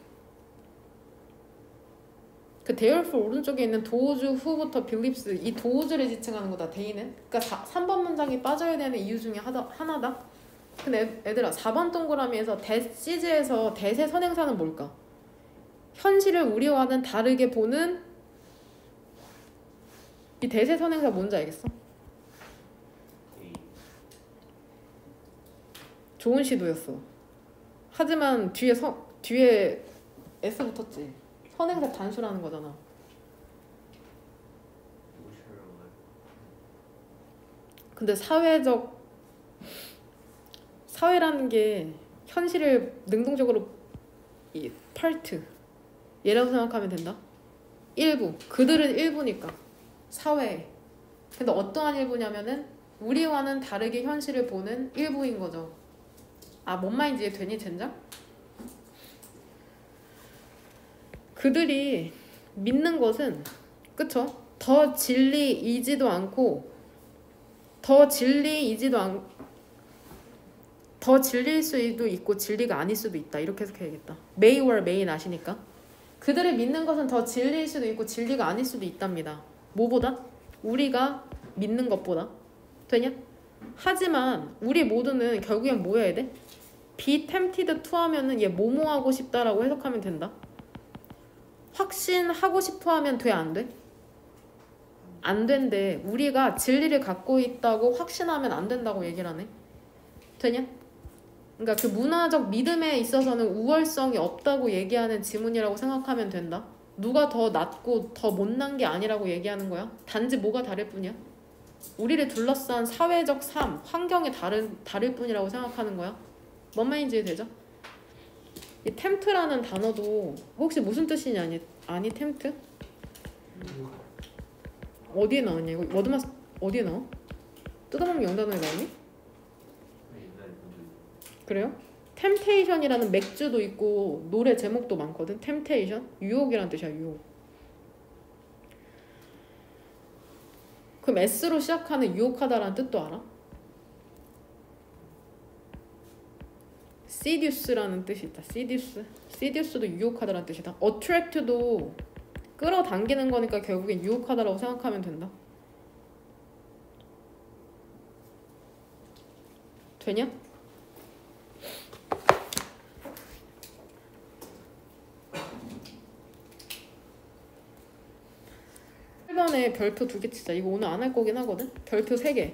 그 therefore 오른쪽에 있는 도즈 후부터 believes 이 도즈를 지칭하는 거다. 대인은. 그러니까 3번 문장이 빠져야 되는 이유 중에 하나다. 근데 애들아 4번 동그라미에서 대시즈에서 대세 선행사는 뭘까? 현실을 우리와는 다르게 보는 이 대세 선행사 뭔지 알겠어? 좋은 시도였어. 하지만 뒤에 S 붙었지. 선행사 단수라는 거잖아. 근데 사회라는 게 현실을 능동적으로 이 파트 얘라고 생각하면 된다. 일부. 그들은 일부니까. 사회. 근데 어떠한 일부냐면은 우리와는 다르게 현실을 보는 일부인 거죠. 뭔 말인지 되니 젠장? 그들이 믿는 것은 그쵸? 더 진리이지도 않고 더 진리일 수도 있고 진리가 아닐 수도 있다. 이렇게 해석해야겠다. may or may not이니까. 그들을 믿는 것은 더 진리일 수도 있고 진리가 아닐 수도 있답니다. 뭐보다? 우리가 믿는 것보다. 되냐? 하지만 우리 모두는 결국엔 뭐 해야 돼? be tempted to 하면은 얘 뭐뭐 하고 싶다라고 해석하면 된다. 확신하고 싶어 하면 돼? 안 돼? 안 된대. 우리가 진리를 갖고 있다고 확신하면 안 된다고 얘기를 하네. 되냐? 그러니까 그 문화적 믿음에 있어서는 우월성이 없다고 얘기하는 지문이라고 생각하면 된다. 누가 더 낫고 더 못난 게 아니라고 얘기하는 거야. 단지 뭐가 다를 뿐이야. 우리를 둘러싼 사회적 삶, 환경이 다를 뿐이라고 생각하는 거야. 뭔 말인지 되죠? 이 템트라는 단어도 혹시 무슨 뜻이냐 아니 템트? 어디에 나오냐 이거? 워드마스 어디에 나와? 뜯어보면 영단어에 나오니? 그래요? 템테이션이라는 맥주도 있고 노래 제목도 많거든. 템테이션? 유혹이라는 뜻이야. 유혹. 그럼 S로 시작하는 유혹하다라는 뜻도 알아? seduce라는 뜻이 있다. seduce도 유혹하다라는 뜻이다. attract도 끌어당기는 거니까 결국엔 유혹하다라고 생각하면 된다. 되냐? 1번에 별표 2개 치자. 이거 오늘 안 할 거긴 하거든. 별표 3개.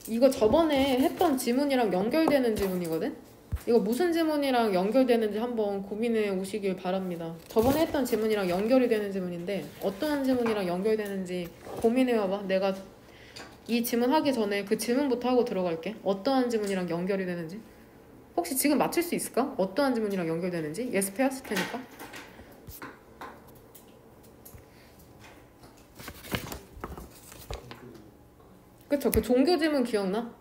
이거 저번에 했던 지문이랑 연결되는 지문이거든. 이거 무슨 지문이랑 연결되는지 한번 고민해 오시길 바랍니다. 저번에 했던 지문이랑 연결이 되는 지문인데 어떤 지문이랑 연결되는지 고민해 와봐. 내가 이 지문 하기 전에 그 질문부터 하고 들어갈게. 어떠한 지문이랑 연결이 되는지. 혹시 지금 맞출 수 있을까? 어떠한 지문이랑 연결되는지. 예습해왔을 테니까. 그쵸? 그 종교 지문 기억나?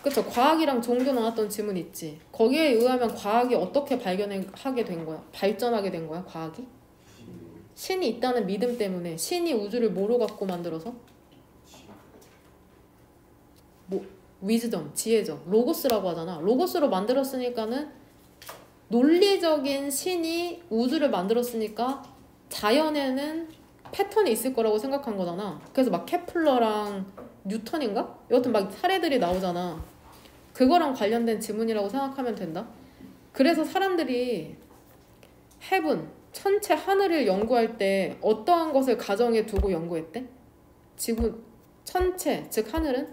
그쵸? 과학이랑 종교 나왔던 지문 있지. 거기에 의하면 과학이 어떻게 발견하게 된 거야? 발전하게 된 거야? 과학이? 신이 있다는 믿음 때문에. 신이 우주를 뭐로 갖고 만들어서? 위즈덤, 지혜죠. 로고스라고 하잖아. 로고스로 만들었으니까는 논리적인 신이 우주를 만들었으니까 자연에는 패턴이 있을 거라고 생각한 거잖아. 그래서 막 케플러랑 뉴턴인가? 여하튼 막 사례들이 나오잖아. 그거랑 관련된 지문이라고 생각하면 된다. 그래서 사람들이 헤븐, 천체 하늘을 연구할 때 어떠한 것을 가정에 두고 연구했대? 지구, 천체, 즉 하늘은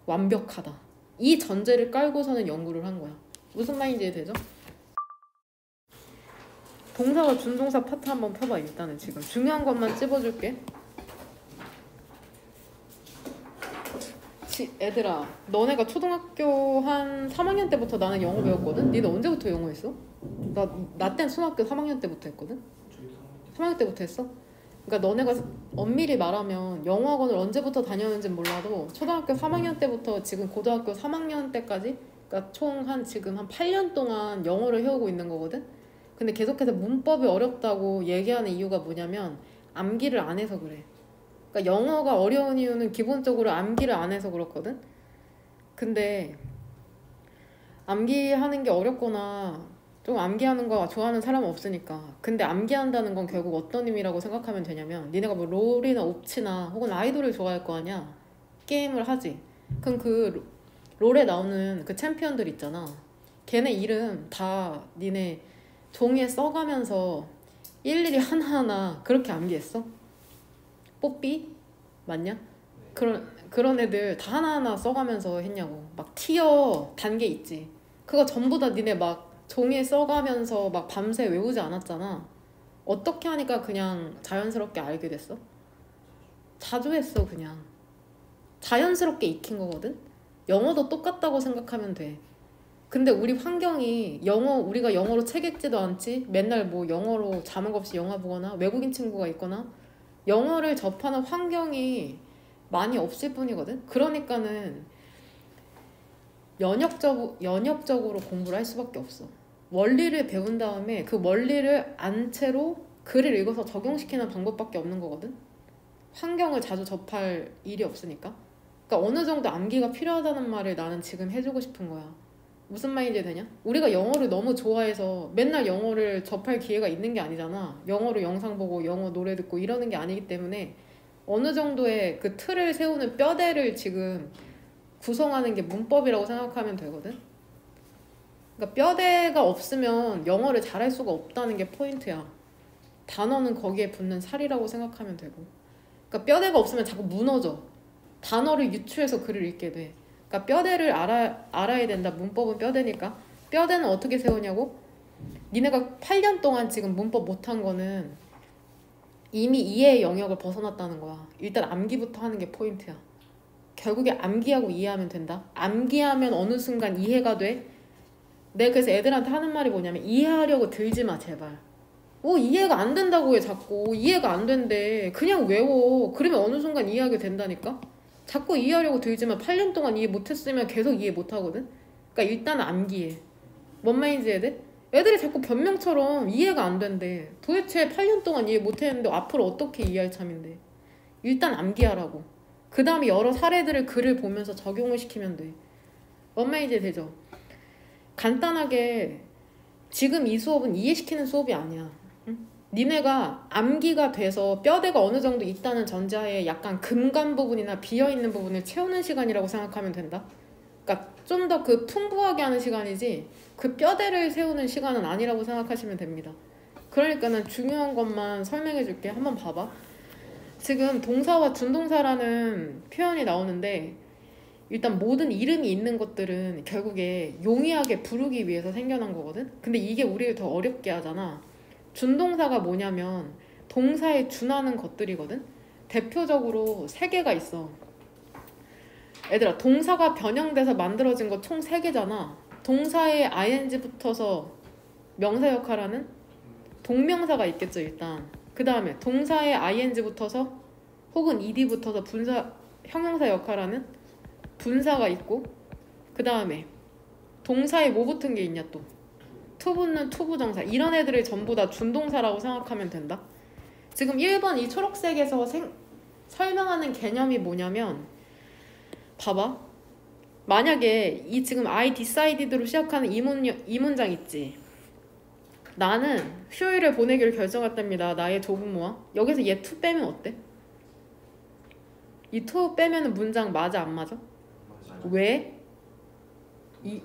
완벽하다. 이 전제를 깔고서는 연구를 한 거야. 무슨 말인지 되죠? 동사와 준동사 파트 한번 펴봐. 일단은 지금 중요한 것만 찝어줄게. 애들아, 너네가 초등학교 한 3학년 때부터 나는 영어 배웠거든? 니네 언제부터 영어 했어? 나 땐 초등학교 3학년 때부터 했거든? 3학년 때부터 했어? 그러니까 너네가 엄밀히 말하면 영어학원을 언제부터 다녔는지 몰라도 초등학교 3학년 때부터 지금 고등학교 3학년 때까지, 그러니까 총 지금 한 8년 동안 영어를 해오고 있는 거거든? 근데 계속해서 문법이 어렵다고 얘기하는 이유가 뭐냐면 암기를 안 해서 그래. 그러니까 영어가 어려운 이유는 기본적으로 암기를 안 해서 그렇거든? 근데 암기하는 게 어렵거나 좀 암기하는 거 좋아하는 사람은 없으니까. 근데 암기한다는 건 결국 어떤 의미라고 생각하면 되냐면 니네가 뭐 롤이나 옵치나 혹은 아이돌을 좋아할 거 아니야. 게임을 하지. 그럼 그 롤에 나오는 그 챔피언들 있잖아. 걔네 이름 다 니네 종이에 써가면서 일일이 하나하나 그렇게 암기했어? 뽀삐? 맞냐? 그런 애들 다 하나하나 써가면서 했냐고. 막 티어 단계 있지. 그거 전부 다 니네 막 종이에 써가면서 막 밤새 외우지 않았잖아. 어떻게 하니까 그냥 자연스럽게 알게 됐어? 자주 했어. 그냥 자연스럽게 익힌 거거든? 영어도 똑같다고 생각하면 돼. 근데 우리 환경이 우리가 영어로 책 읽지도 않지. 맨날 뭐 영어로 자막 없이 영화 보거나 외국인 친구가 있거나 영어를 접하는 환경이 많이 없을 뿐이거든. 그러니까는 연역적으로 공부를 할 수밖에 없어. 원리를 배운 다음에 그 원리를 안 채로 글을 읽어서 적용시키는 방법밖에 없는 거거든. 환경을 자주 접할 일이 없으니까. 그러니까 어느 정도 암기가 필요하다는 말을 나는 지금 해주고 싶은 거야. 무슨 말인지 되냐? 우리가 영어를 너무 좋아해서 맨날 영어를 접할 기회가 있는 게 아니잖아. 영어로 영상 보고 영어 노래 듣고 이러는 게 아니기 때문에 어느 정도의 그 틀을 세우는 뼈대를 지금 구성하는 게 문법이라고 생각하면 되거든. 그러니까 뼈대가 없으면 영어를 잘할 수가 없다는 게 포인트야. 단어는 거기에 붙는 살이라고 생각하면 되고. 그러니까 뼈대가 없으면 자꾸 무너져. 단어를 유추해서 글을 읽게 돼. 그러니까 뼈대를 알아야 된다. 문법은 뼈대니까. 뼈대는 어떻게 세우냐고? 니네가 8년 동안 지금 문법 못한 거는 이미 이해의 영역을 벗어났다는 거야. 일단 암기부터 하는 게 포인트야. 결국에 암기하고 이해하면 된다. 암기하면 어느 순간 이해가 돼. 내가 그래서 애들한테 하는 말이 뭐냐면 이해하려고 들지 마 제발. 이해가 안 된다고 해 자꾸. 이해가 안 된대. 그냥 외워. 그러면 어느 순간 이해하게 된다니까. 자꾸 이해하려고 들지만 8년 동안 이해 못했으면 계속 이해 못하거든. 그러니까 일단 암기해. 뭔 말인지 애들? 애들이 자꾸 변명처럼 이해가 안 된대. 도대체 8년 동안 이해 못했는데 앞으로 어떻게 이해할 참인데. 일단 암기하라고. 그 다음에 여러 사례들을 글을 보면서 적용을 시키면 돼. 뭔 말인지 되죠? 간단하게 지금 이 수업은 이해시키는 수업이 아니야. 응? 니네가 암기가 돼서 뼈대가 어느 정도 있다는 전제하에 약간 금간 부분이나 비어있는 부분을 채우는 시간이라고 생각하면 된다. 그러니까 좀 더 그 풍부하게 하는 시간이지 그 뼈대를 세우는 시간은 아니라고 생각하시면 됩니다. 그러니까는 중요한 것만 설명해 줄게. 한번 봐봐. 지금 동사와 준동사라는 표현이 나오는데 일단 모든 이름이 있는 것들은 결국에 용이하게 부르기 위해서 생겨난 거거든. 근데 이게 우리를 더 어렵게 하잖아. 준동사가 뭐냐면 동사에 준하는 것들이거든. 대표적으로 3개가 있어. 얘들아, 동사가 변형돼서 만들어진 거 총 3개잖아. 동사에 ing 붙어서 명사 역할하는 동명사가 있겠죠 일단. 그 다음에 동사에 ing 붙어서 혹은 ed 붙어서 분사 형용사 역할하는 분사가 있고, 그 다음에 동사에 뭐 붙은 게 있냐 또 to 붙는 투부정사. 이런 애들을 전부 다 준동사라고 생각하면 된다. 지금 1번 이 초록색에서 설명하는 개념이 뭐냐면 봐봐. 만약에 이 지금 I decided로 시작하는 이 문장 있지. 나는 휴일을 보내기를 결정했답니다. 나의 조부모와. 여기서 얘 to 빼면 어때? 이 to 빼면 문장 맞아 안 맞아? 왜? 이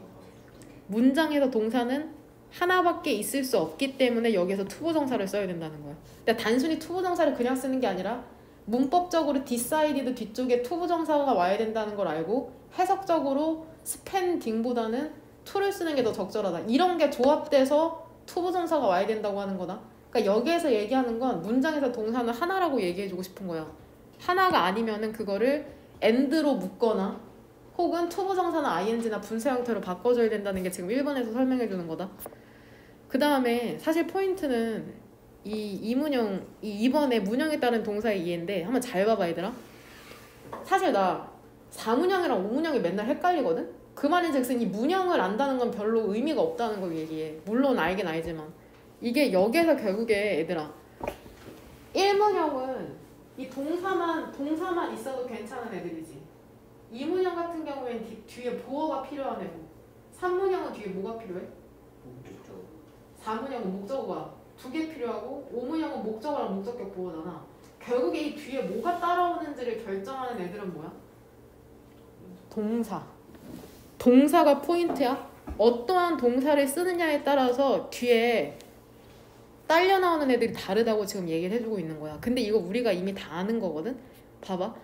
문장에서 동사는 하나밖에 있을 수 없기 때문에 여기서 투부정사를 써야 된다는 거야. 그러니까 단순히 투부정사를 그냥 쓰는 게 아니라 문법적으로 decided 뒤쪽에 투부정사가 와야 된다는 걸 알고 해석적으로 spending보다는 to를 쓰는 게 더 적절하다. 이런 게 조합돼서 투부정사가 와야 된다고 하는 거다. 그러니까 여기에서 얘기하는 건 문장에서 동사는 하나라고 얘기해주고 싶은 거야. 하나가 아니면은 그거를 and로 묶거나 혹은 투부정사나 ing나 분사 형태로 바꿔줘야 된다는 게 지금 1번에서 설명해주는 거다. 그 다음에 사실 포인트는 이 2번의 문형에 따른 동사의 이해인데 한번 잘 봐봐 얘들아. 사실 나 4문형이랑 5문형이 맨날 헷갈리거든? 그 말인즉슨 이 문형을 안다는 건 별로 의미가 없다는 걸 얘기해. 물론 알긴 알지만 이게 여기에서 결국에 얘들아 1문형은 이 동사만 있어도 괜찮은 애들이지. 2문형 같은 경우엔 뒤에 보어가 필요한 애고 3문형은 뒤에 뭐가 필요해? 4문형은 목적어가 2개 필요하고 5문형은 목적어랑 목적격 보어잖아. 결국에 이 뒤에 뭐가 따라오는지를 결정하는 애들은 뭐야? 동사. 동사가 포인트야. 어떠한 동사를 쓰느냐에 따라서 뒤에 딸려 나오는 애들이 다르다고 지금 얘기를 해주고 있는 거야. 근데 이거 우리가 이미 다 아는 거거든? 봐봐.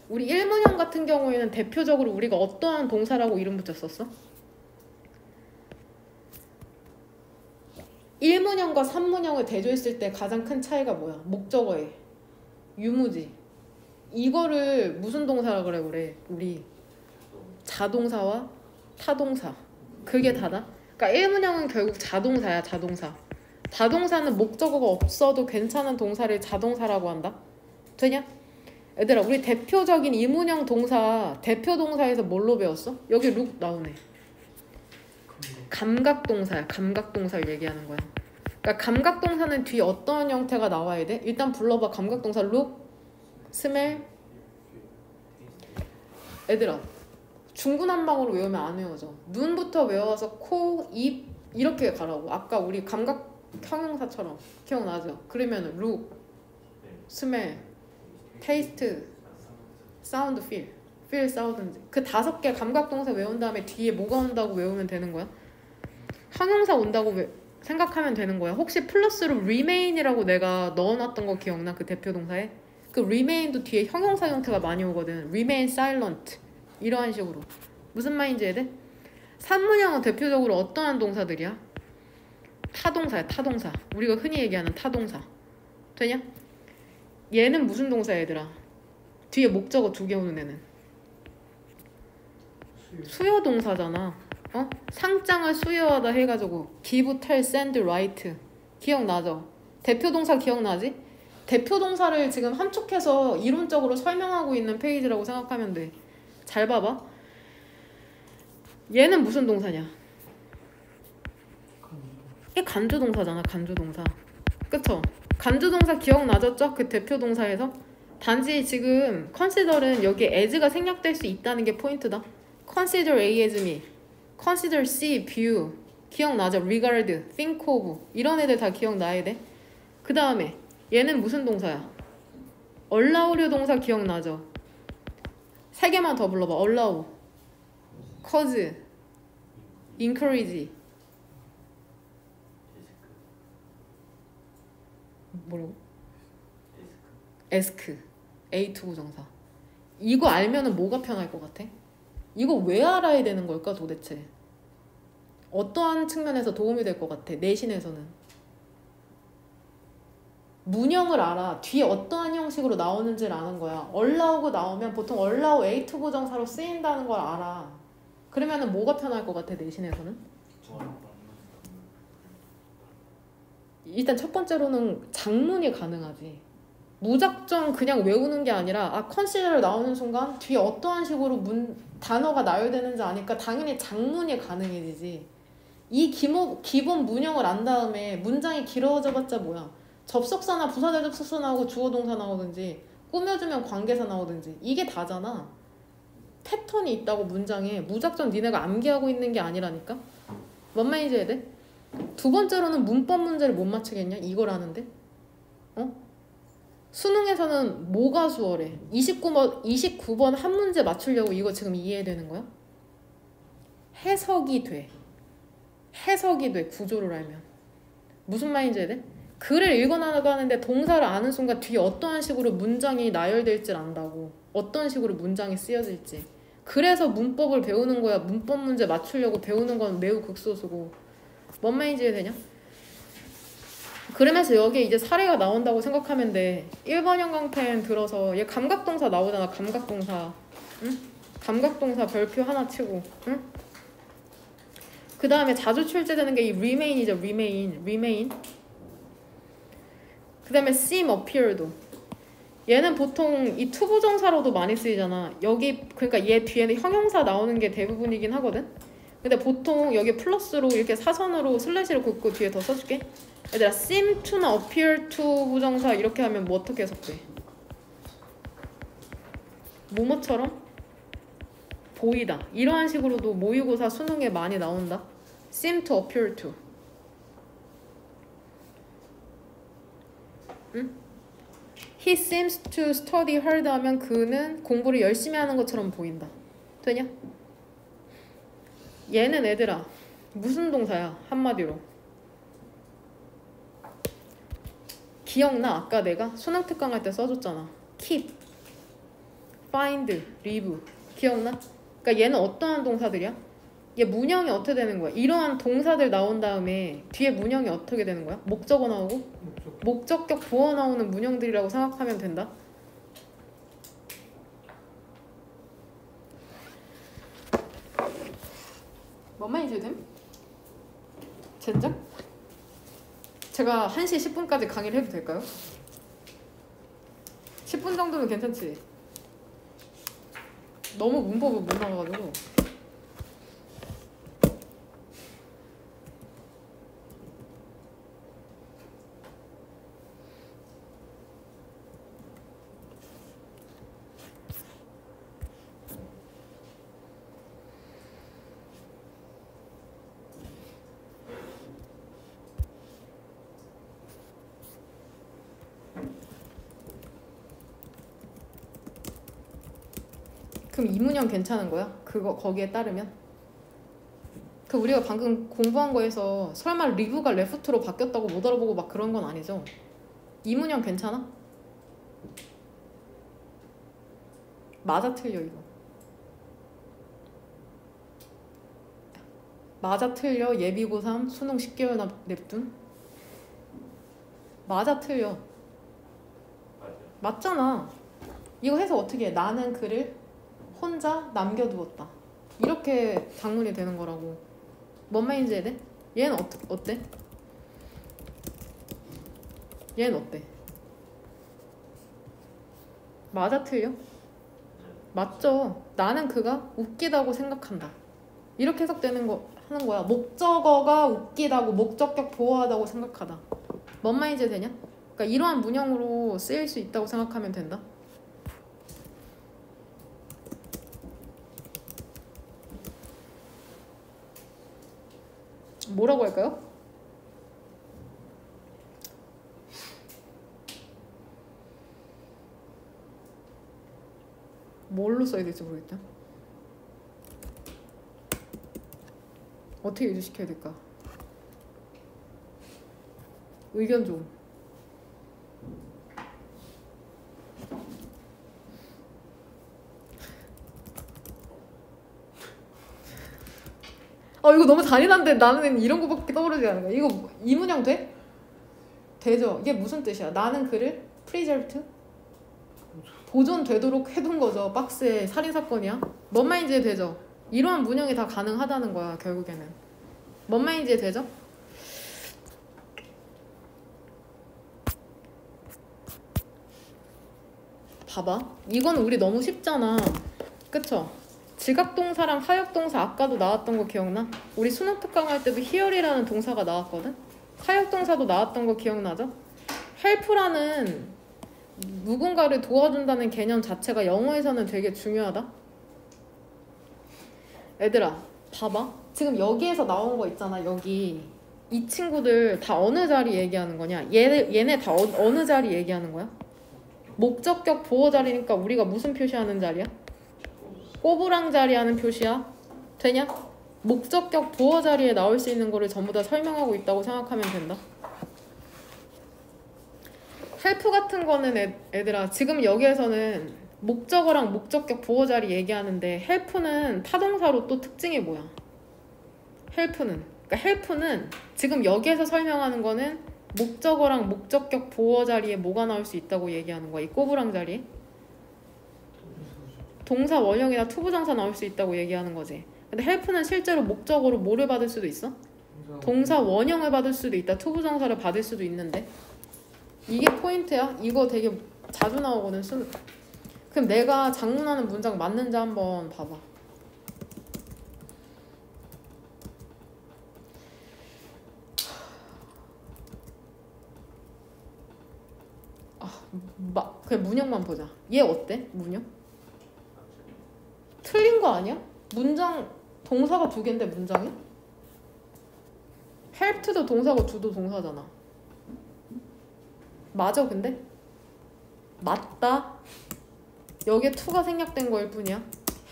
우리 1문형 같은 경우에는 대표적으로 우리가 어떠한 동사라고 이름 붙였었어? 1문형과 3문형을 대조했을 때 가장 큰 차이가 뭐야? 목적어에 유무지. 이거를 무슨 동사라고 그래? 우리 자동사와 타동사. 그게 다다. 그러니까 1문형은 결국 자동사야. 자동사. 자동사는 목적어가 없어도 괜찮은 동사를 자동사라고 한다. 되냐? 얘들아, 우리 대표적인 2문형 동사 대표 동사에서 뭘로 배웠어? 여기 look 나오네. 감각동사야. 감각동사를 얘기하는 거야. 그러니까 감각동사는 뒤에 어떤 형태가 나와야 돼? 일단 불러봐. 감각동사 look, smell. 얘들아, 중구난방으로 외우면 안 외워져. 눈부터 외워서 코, 입 이렇게 가라고. 아까 우리 감각 형용사처럼 기억나죠? 그러면 look, smell, taste, sound, feel, sound. 그 5개 감각동사 외운 다음에 뒤에 뭐가 온다고 외우면 되는 거야. 형용사 온다고 생각하면 되는 거야. 혹시 플러스로 remain이라고 내가 넣어놨던 거 기억나? 그 대표 동사에? 그 remain도 뒤에 형용사 형태가 많이 오거든. remain silent 이러한 식으로. 무슨 말인지 이해돼? 산문형은 대표적으로 어떠한 동사들이야? 타동사야. 타동사. 우리가 흔히 얘기하는 타동사. 되냐? 얘는 무슨 동사야 얘들아? 뒤에 목적어 2개 오는 애는 수요 동사잖아. 어? 상장을 수여하다 해가지고 give, tell, send, write 기억나죠? 대표 동사 기억나지? 대표 동사를 지금 함축해서 이론적으로 설명하고 있는 페이지라고 생각하면 돼. 잘 봐봐. 얘는 무슨 동사냐? 이게 간주 동사잖아. 간주 동사. 그쵸? 간주 동사 기억나죠? 그 대표 동사에서 단지 지금 consider은 여기 as가 생략될 수 있다는 게 포인트다. consider A as me, consider C, view 기억나죠? regard, think of 이런 애들 다 기억나야 돼. 그 다음에 얘는 무슨 동사야? allow료 동사 기억나죠? 3개만 더 불러봐. allow, cause, encourage 뭐라고? ask, A2 부정사. 이거 알면은 뭐가 편할 것 같아? 이거 왜 알아야 되는 걸까 도대체? 어떠한 측면에서 도움이 될 것 같아? 내신에서는 문형을 알아. 뒤에 어떠한 형식으로 나오는지를 아는 거야. allow가 나오면 보통 allow A2 부정사로 쓰인다는 걸 알아. 그러면은 뭐가 편할 것 같아 내신에서는? 일단 첫 번째로는 장문이 가능하지. 무작정 그냥 외우는 게 아니라 consider 나오는 순간 뒤에 어떠한 식으로 단어가 나열되는지 아니까 당연히 장문이 가능해지지. 이 기본 문형을 안 다음에 문장이 길어져봤자 뭐야. 접속사나 부사절 접속사 나오고 주어 동사 나오든지 꾸며주면 관계사 나오든지 이게 다잖아. 패턴이 있다고 문장에 무작정 니네가 암기하고 있는 게 아니라니까. 뭔 말인지 해야 돼? 두 번째로는 문법 문제를 못 맞추겠냐? 이걸 아는데? 어? 수능에서는 뭐가 수월해? 29번 한 문제 맞추려고 이거 지금 이해되는 거야? 해석이 돼. 해석이 돼. 구조를 알면. 무슨 말인지 해야 돼? 글을 읽어나가는데 동사를 아는 순간 뒤에 어떠한 식으로 문장이 나열될지 안다고. 어떤 식으로 문장이 쓰여질지. 그래서 문법을 배우는 거야. 문법 문제 맞추려고 배우는 건 매우 극소수고. 뭔 말인지 이해되냐? 그러면서 여기에 이제 사례가 나온다고 생각하면 돼. 1번형 강펜 들어서 얘 감각동사 나오잖아. 감각동사. 응? 감각동사 별표 하나 치고. 응? 그 다음에 자주 출제되는 게 이 remain이죠. remain. 그 다음에 seem, appear도. 얘는 보통 이 투부정사로도 많이 쓰이잖아. 여기 그러니까 얘 뒤에는 형용사 나오는 게 대부분이긴 하거든. 근데 보통 여기 플러스로 이렇게 사선으로 슬래시를 긋고 뒤에 더 써줄게. 얘들아 seem to나 appear to 부정사 이렇게 하면 뭐 어떻게 해석돼? 뭐뭐처럼? 보이다. 이러한 식으로도 모의고사 수능에 많이 나온다. seem to appear to. 응? He seems to study hard 하면 그는 공부를 열심히 하는 것처럼 보인다. 되냐? 얘는 애들아 무슨 동사야? 한마디로 기억나? 아까 내가 수능 특강 할 때 써줬잖아. keep, find, leave 기억나? 그러니까 얘는 어떠한 동사들이야? 얘 문형이 어떻게 되는 거야? 이러한 동사들 나온 다음에 뒤에 문형이 어떻게 되는 거야? 목적어 나오고 목적격 보어 나오는 문형들이라고 생각하면 된다. 뭔 말인지 됨? 젠장? 제가 1시 10분까지 강의를 해도 될까요? 10분 정도면 괜찮지? 너무 문법을 못 나가가지고. 그럼 이 문형 괜찮은 거야? 그거 거기에 따르면? 그 우리가 방금 공부한 거에서 설마 리브가 레프트로 바뀌었다고 못 알아보고 막 그런 건 아니죠? 이 문형 괜찮아? 맞아 틀려 이거. 맞아 틀려 예비고3 수능 10개월 냅둔? 맞아 틀려. 맞잖아. 이거 해서 어떻게 해? 나는 그를 혼자 남겨두었다. 이렇게 작문이 되는 거라고. 뭔 말인지 해야 돼? 얘는 어때? 얘는 어때? 맞아 틀려? 맞죠. 나는 그가 웃기다고 생각한다. 이렇게 해석되는 거 하는 거야. 목적어가 웃기다고 목적격 보호하다고 생각하다. 뭔 말인지 되냐? 그러니까 이러한 문형으로 쓰일 수 있다고 생각하면 된다. 뭐라고 할까요? 뭘로 써야 될지 모르겠다. 어떻게 유지시켜야 될까? 의견 좀. 이거 너무 잔인한데 나는 이런 거밖에 떠오르지 않은 거야. 이거 이 문형 돼? 되죠? 이게 무슨 뜻이야? 나는 그를 preserved? 보존되도록 해둔 거죠. 박스에 살인사건이야? 뭔 말인지 되죠? 이러한 문형이 다 가능하다는 거야 결국에는. 뭔 말인지 되죠? 봐봐. 이건 우리 너무 쉽잖아. 그쵸? 지각동사랑 사역동사 아까도 나왔던 거 기억나? 우리 수능 특강 할 때도 here이라는 동사가 나왔거든? 사역동사도 나왔던 거 기억나죠? help라는 누군가를 도와준다는 개념 자체가 영어에서는 되게 중요하다. 얘들아 봐봐. 지금 여기에서 나온 거 있잖아. 여기 이 친구들 다 어느 자리 얘기하는 거냐? 얘네 다 어느 자리 얘기하는 거야? 목적격 보호 자리니까 우리가 무슨 표시하는 자리야? 꼬부랑 자리 하는 표시야? 되냐? 목적격 보호 자리에 나올 수 있는 거를 전부 다 설명하고 있다고 생각하면 된다. 헬프 같은 거는 애들아 지금 여기에서는 목적어랑 목적격 보호 자리 얘기하는데 헬프는 타동사로 또 특징이 뭐야? 헬프는 지금 여기에서 설명하는 거는 목적어랑 목적격 보호 자리에 뭐가 나올 수 있다고 얘기하는 거야. 이 꼬부랑 자리에 동사 원형이나 투부정사 나올 수 있다고 얘기하는 거지. 근데 헬프는 실제로 목적어로 뭐를 받을 수도 있어? 동사 원형을 받을 수도 있다. 투부정사를 받을 수도 있는데 이게 포인트야. 이거 되게 자주 나오거든. 그럼 내가 작문하는 문장 맞는지 한번 봐봐. 그냥 문형만 보자. 얘 어때? 문형? 틀린 거 아니야? 문장 동사가 2개인데 문장이? helped도 동사고 do도 동사잖아. 맞아 근데? 맞다. 여기에 to가 생략된 거일 뿐이야.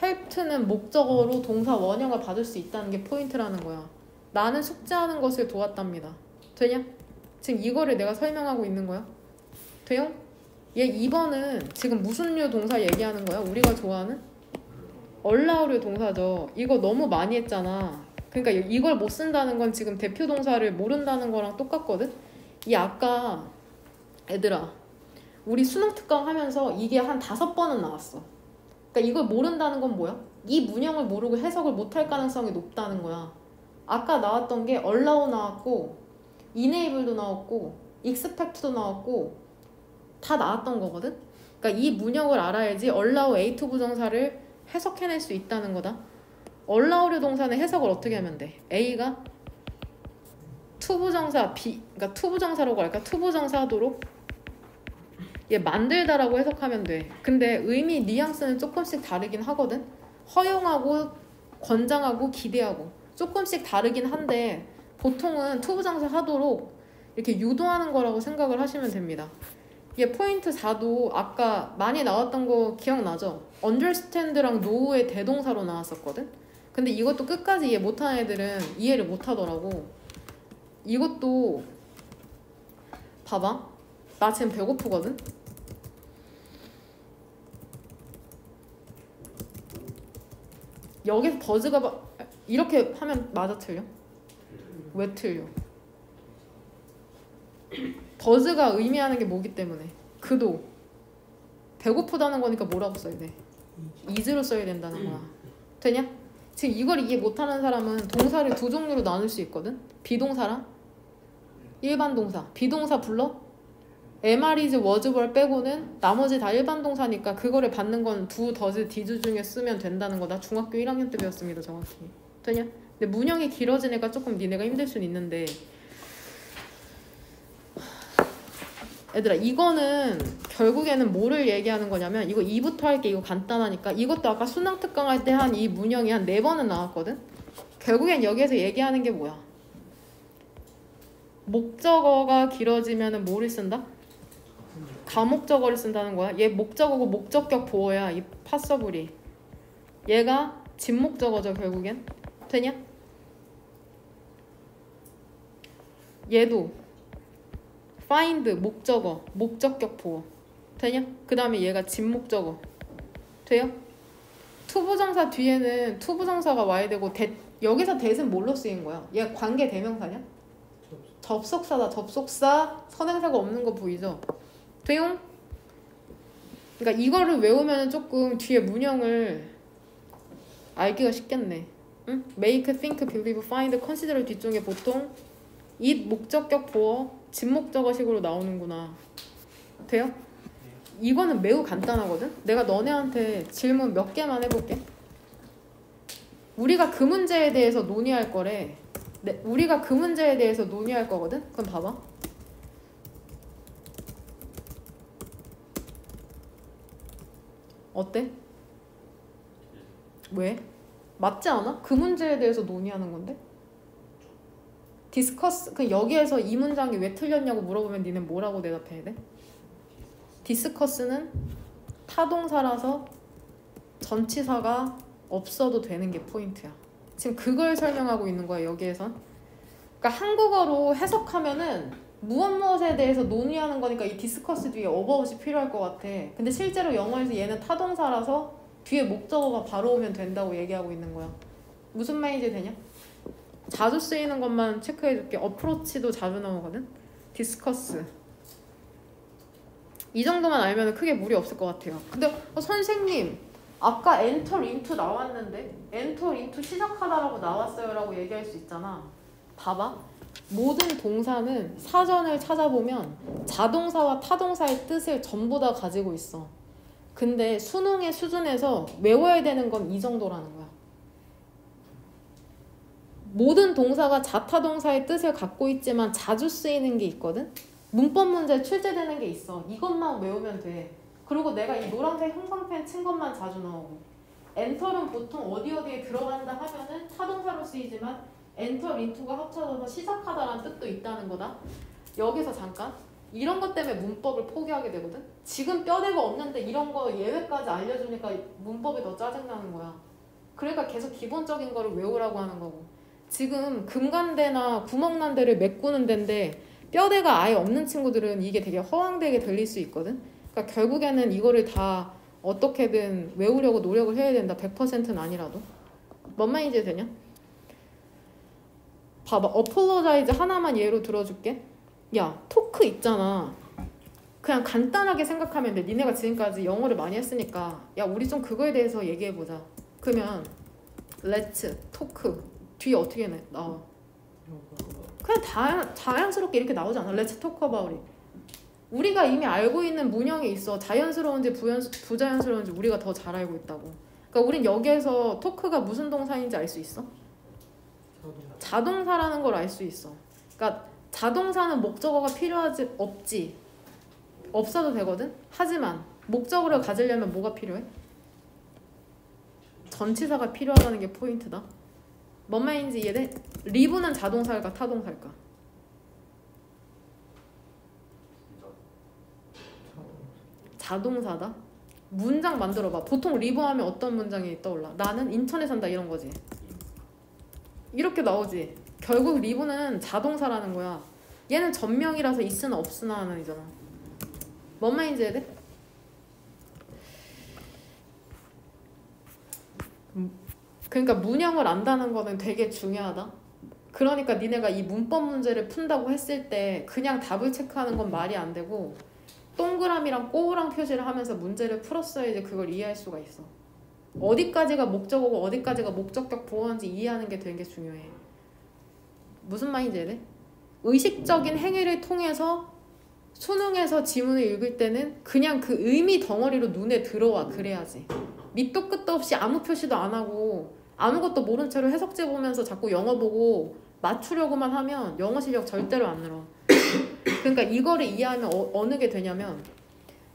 helped는 목적어로 동사 원형을 받을 수 있다는 게 포인트라는 거야. 나는 숙제하는 것을 도왔답니다. 되냐? 지금 이거를 내가 설명하고 있는 거야. 돼요? 얘 2번은 지금 무슨 류 동사 얘기하는 거야? 우리가 좋아하는? 얼라우류 동사죠. 이거 너무 많이 했잖아. 그러니까 이걸 못 쓴다는 건 지금 대표 동사를 모른다는 거랑 똑같거든? 이 아까 애들아 우리 수능 특강 하면서 이게 한 5번은 나왔어. 그러니까 이걸 모른다는 건 뭐야? 이 문형을 모르고 해석을 못할 가능성이 높다는 거야. 아까 나왔던 게 allow 나왔고 enable도 나왔고 expect도 나왔고 다 나왔던 거거든? 그러니까 이 문형을 알아야지 allow A2 부정사를 해석해낼 수 있다는 거다. allow류 동사는 해석을 어떻게 하면 돼? A가 투부정사 그러니까 투부정사라고 할까? 투부정사 하도록 얘 만들다라고 해석하면 돼. 근데 의미 뉘앙스는 조금씩 다르긴 하거든. 허용하고 권장하고 기대하고 조금씩 다르긴 한데 보통은 투부정사 하도록 이렇게 유도하는 거라고 생각을 하시면 됩니다. 얘 포인트 4도 아까 많이 나왔던 거 기억나죠? understand랑 know의 대동사로 나왔었거든? 근데 이것도 끝까지 이해 못하는 애들은 이해를 못하더라고. 이것도 봐봐. 나 지금 배고프거든? 여기서 버즈가 이렇게 하면 맞아 틀려? 왜 틀려? 버즈가 의미하는 게 뭐기 때문에? 그도 배고프다는 거니까 뭐라고 써야 돼? is로 써야 된다는 거야. 되냐? 지금 이걸 이해 못하는 사람은 동사를 두 종류로 나눌 수 있거든? 비동사랑 일반 동사. 비동사 불러? am, is, was, were 빼고는 나머지 다 일반 동사니까 그거를 받는 건 do, does, did 중에 쓰면 된다는 거 나 중학교 1학년 때 배웠습니다. 정확히. 되냐? 근데 문형이 길어지니까 조금 니네가 힘들 수는 있는데 얘들아 이거는 결국에는 뭐를 얘기하는 거냐면 이거 2부터 할게. 이거 간단하니까 이것도 아까 수능 특강 할 때 한 이 문형이 한 4번은 나왔거든. 결국엔 여기에서 얘기하는 게 뭐야? 목적어가 길어지면 뭐를 쓴다? 가목적어를 쓴다는 거야. 얘 목적어고 목적격 보어야 이 파서블이. 얘가 진목적어죠 결국엔. 되냐? 얘도 find 목적어 목적격 보어. 되냐? 그 다음에 얘가 진목적어. 돼요? 투부정사 뒤에는 투부정사가 와야 되고 여기서 that은 뭘로 쓰인 거야? 얘 관계 대명사냐? 접속사다. 접속사 선행사가 없는 거 보이죠? 돼요? 그러니까 이거를 외우면 조금 뒤에 문형을 알기가 쉽겠네. 응? make, think, believe, find, consider 뒤쪽에 보통 it 목적격 보어 진목적어식으로 나오는구나. 돼요? 이거는 매우 간단하거든? 내가 너네한테 질문 몇 개만 해볼게. 우리가 그 문제에 대해서 논의할 거래. 우리가 그 문제에 대해서 논의할 거거든? 그럼 봐봐. 어때? 왜? 맞지 않아? 그 문제에 대해서 논의하는 건데? 디스커스, 그 여기에서 이 문장이 왜 틀렸냐고 물어보면 니는 뭐라고 대답해야 돼? 디스커스는 타동사라서 전치사가 없어도 되는 게 포인트야. 지금 그걸 설명하고 있는 거야 여기에선. 그러니까 한국어로 해석하면은 무엇에 대해서 논의하는 거니까 이 디스커스 뒤에 어바웃이 필요할 것 같아. 근데 실제로 영어에서 얘는 타동사라서 뒤에 목적어가 바로 오면 된다고 얘기하고 있는 거야. 무슨 말인지 되냐? 자주 쓰이는 것만 체크해줄게. 어프로치도 자주 나오거든. 디스커스. 이 정도만 알면 크게 무리 없을 것 같아요. 근데 선생님 아까 enter into 나왔는데 enter into 시작하다라고 나왔어요 라고 얘기할 수 있잖아. 봐봐. 모든 동사는 사전을 찾아보면 자동사와 타동사의 뜻을 전부 다 가지고 있어. 근데 수능의 수준에서 외워야 되는 건 이 정도라는 거야. 모든 동사가 자타동사의 뜻을 갖고 있지만 자주 쓰이는 게 있거든? 문법 문제 출제되는 게 있어. 이것만 외우면 돼. 그리고 내가 이 노란색 형광펜 친 것만 자주 나오고. 엔터는 보통 어디에 들어간다 하면은 타동사로 쓰이지만 enter into가 합쳐져서 시작하다라는 뜻도 있다는 거다. 여기서 잠깐 이런 것 때문에 문법을 포기하게 되거든. 지금 뼈대가 없는데 이런 거 예외까지 알려주니까 문법이 더 짜증나는 거야. 그러니까 계속 기본적인 거를 외우라고 하는 거고. 지금 금간대나 구멍난대를 메꾸는 데인데 뼈대가 아예 없는 친구들은 이게 되게 허황되게 들릴 수 있거든. 그러니까 결국에는 이거를 다 어떻게든 외우려고 노력을 해야 된다. 100%는 아니라도. 뭔 말인지 되냐? 봐봐. apologize 하나만 예로 들어줄게. 야, 토크 있잖아. 그냥 간단하게 생각하면 돼. 니네가 지금까지 영어를 많이 했으니까 야, 우리 좀 그거에 대해서 얘기해보자. 그러면 let's talk 뒤에 어떻게 나와? 그냥 자연스럽게 이렇게 나오지 않아? Let's talk about it. 우리가 이미 알고 있는 문형이 있어. 자연스러운지 부자연스러운지 우리가 더 잘 알고 있다고. 그러니까 우린 여기에서 토크가 무슨 동사인지 알 수 있어? 자동사라는 걸 알 수 있어. 그러니까 자동사는 목적어가 필요하지 없지. 없어도 되거든? 하지만 목적어를 가지려면 뭐가 필요해? 전치사가 필요하다는 게 포인트다. 뭔 말인지 이해돼? 리브는 자동사일까 타동사일까? 자동사다? 문장 만들어봐. 보통 리브 하면 어떤 문장이 떠올라? 나는 인천에 산다 이런 거지. 이렇게 나오지. 결국 리브는 자동사라는 거야. 얘는 전명이라서 있으나 없으나 하는 이잖아. 뭔 말인지 해야 돼? 그러니까 문형을 안다는 거는 되게 중요하다. 그러니까 니네가 이 문법 문제를 푼다고 했을 때 그냥 답을 체크하는 건 말이 안 되고 동그라미랑 꼬우랑 표시를 하면서 문제를 풀었어야지 그걸 이해할 수가 있어. 어디까지가 목적어고 어디까지가 목적격 보호인지 이해하는 게 되게 중요해. 무슨 말인지 이해 돼? 의식적인 행위를 통해서 수능에서 지문을 읽을 때는 그냥 그 의미 덩어리로 눈에 들어와. 그래야지. 밑도 끝도 없이 아무 표시도 안 하고 아무것도 모른 채로 해석지 보면서 자꾸 영어 보고 맞추려고만 하면 영어 실력 절대로 안 늘어. 그러니까 이거를 이해하면 어느 게 되냐면,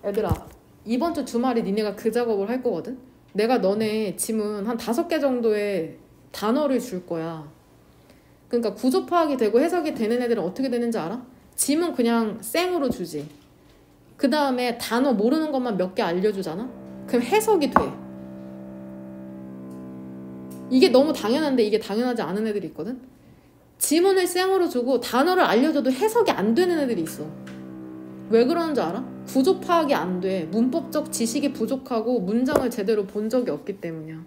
얘들아 이번 주 주말에 니네가 그 작업을 할 거거든? 내가 너네 지문 한 5개 정도의 단어를 줄 거야. 그러니까 구조 파악이 되고 해석이 되는 애들은 어떻게 되는지 알아? 지문 그냥 생으로 주지. 그 다음에 단어 모르는 것만 몇 개 알려주잖아? 그럼 해석이 돼. 이게 너무 당연한데 이게 당연하지 않은 애들이 있거든? 지문을 생으로 주고 단어를 알려줘도 해석이 안 되는 애들이 있어. 왜 그러는 줄 알아? 구조 파악이 안 돼. 문법적 지식이 부족하고 문장을 제대로 본 적이 없기 때문이야.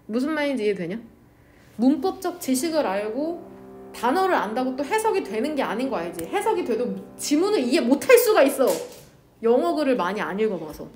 무슨 말인지 이해되냐? 문법적 지식을 알고 단어를 안다고 또 해석이 되는 게 아닌 거 알지? 해석이 돼도 지문을 이해 못할 수가 있어. 영어 글을 많이 안 읽어봐서.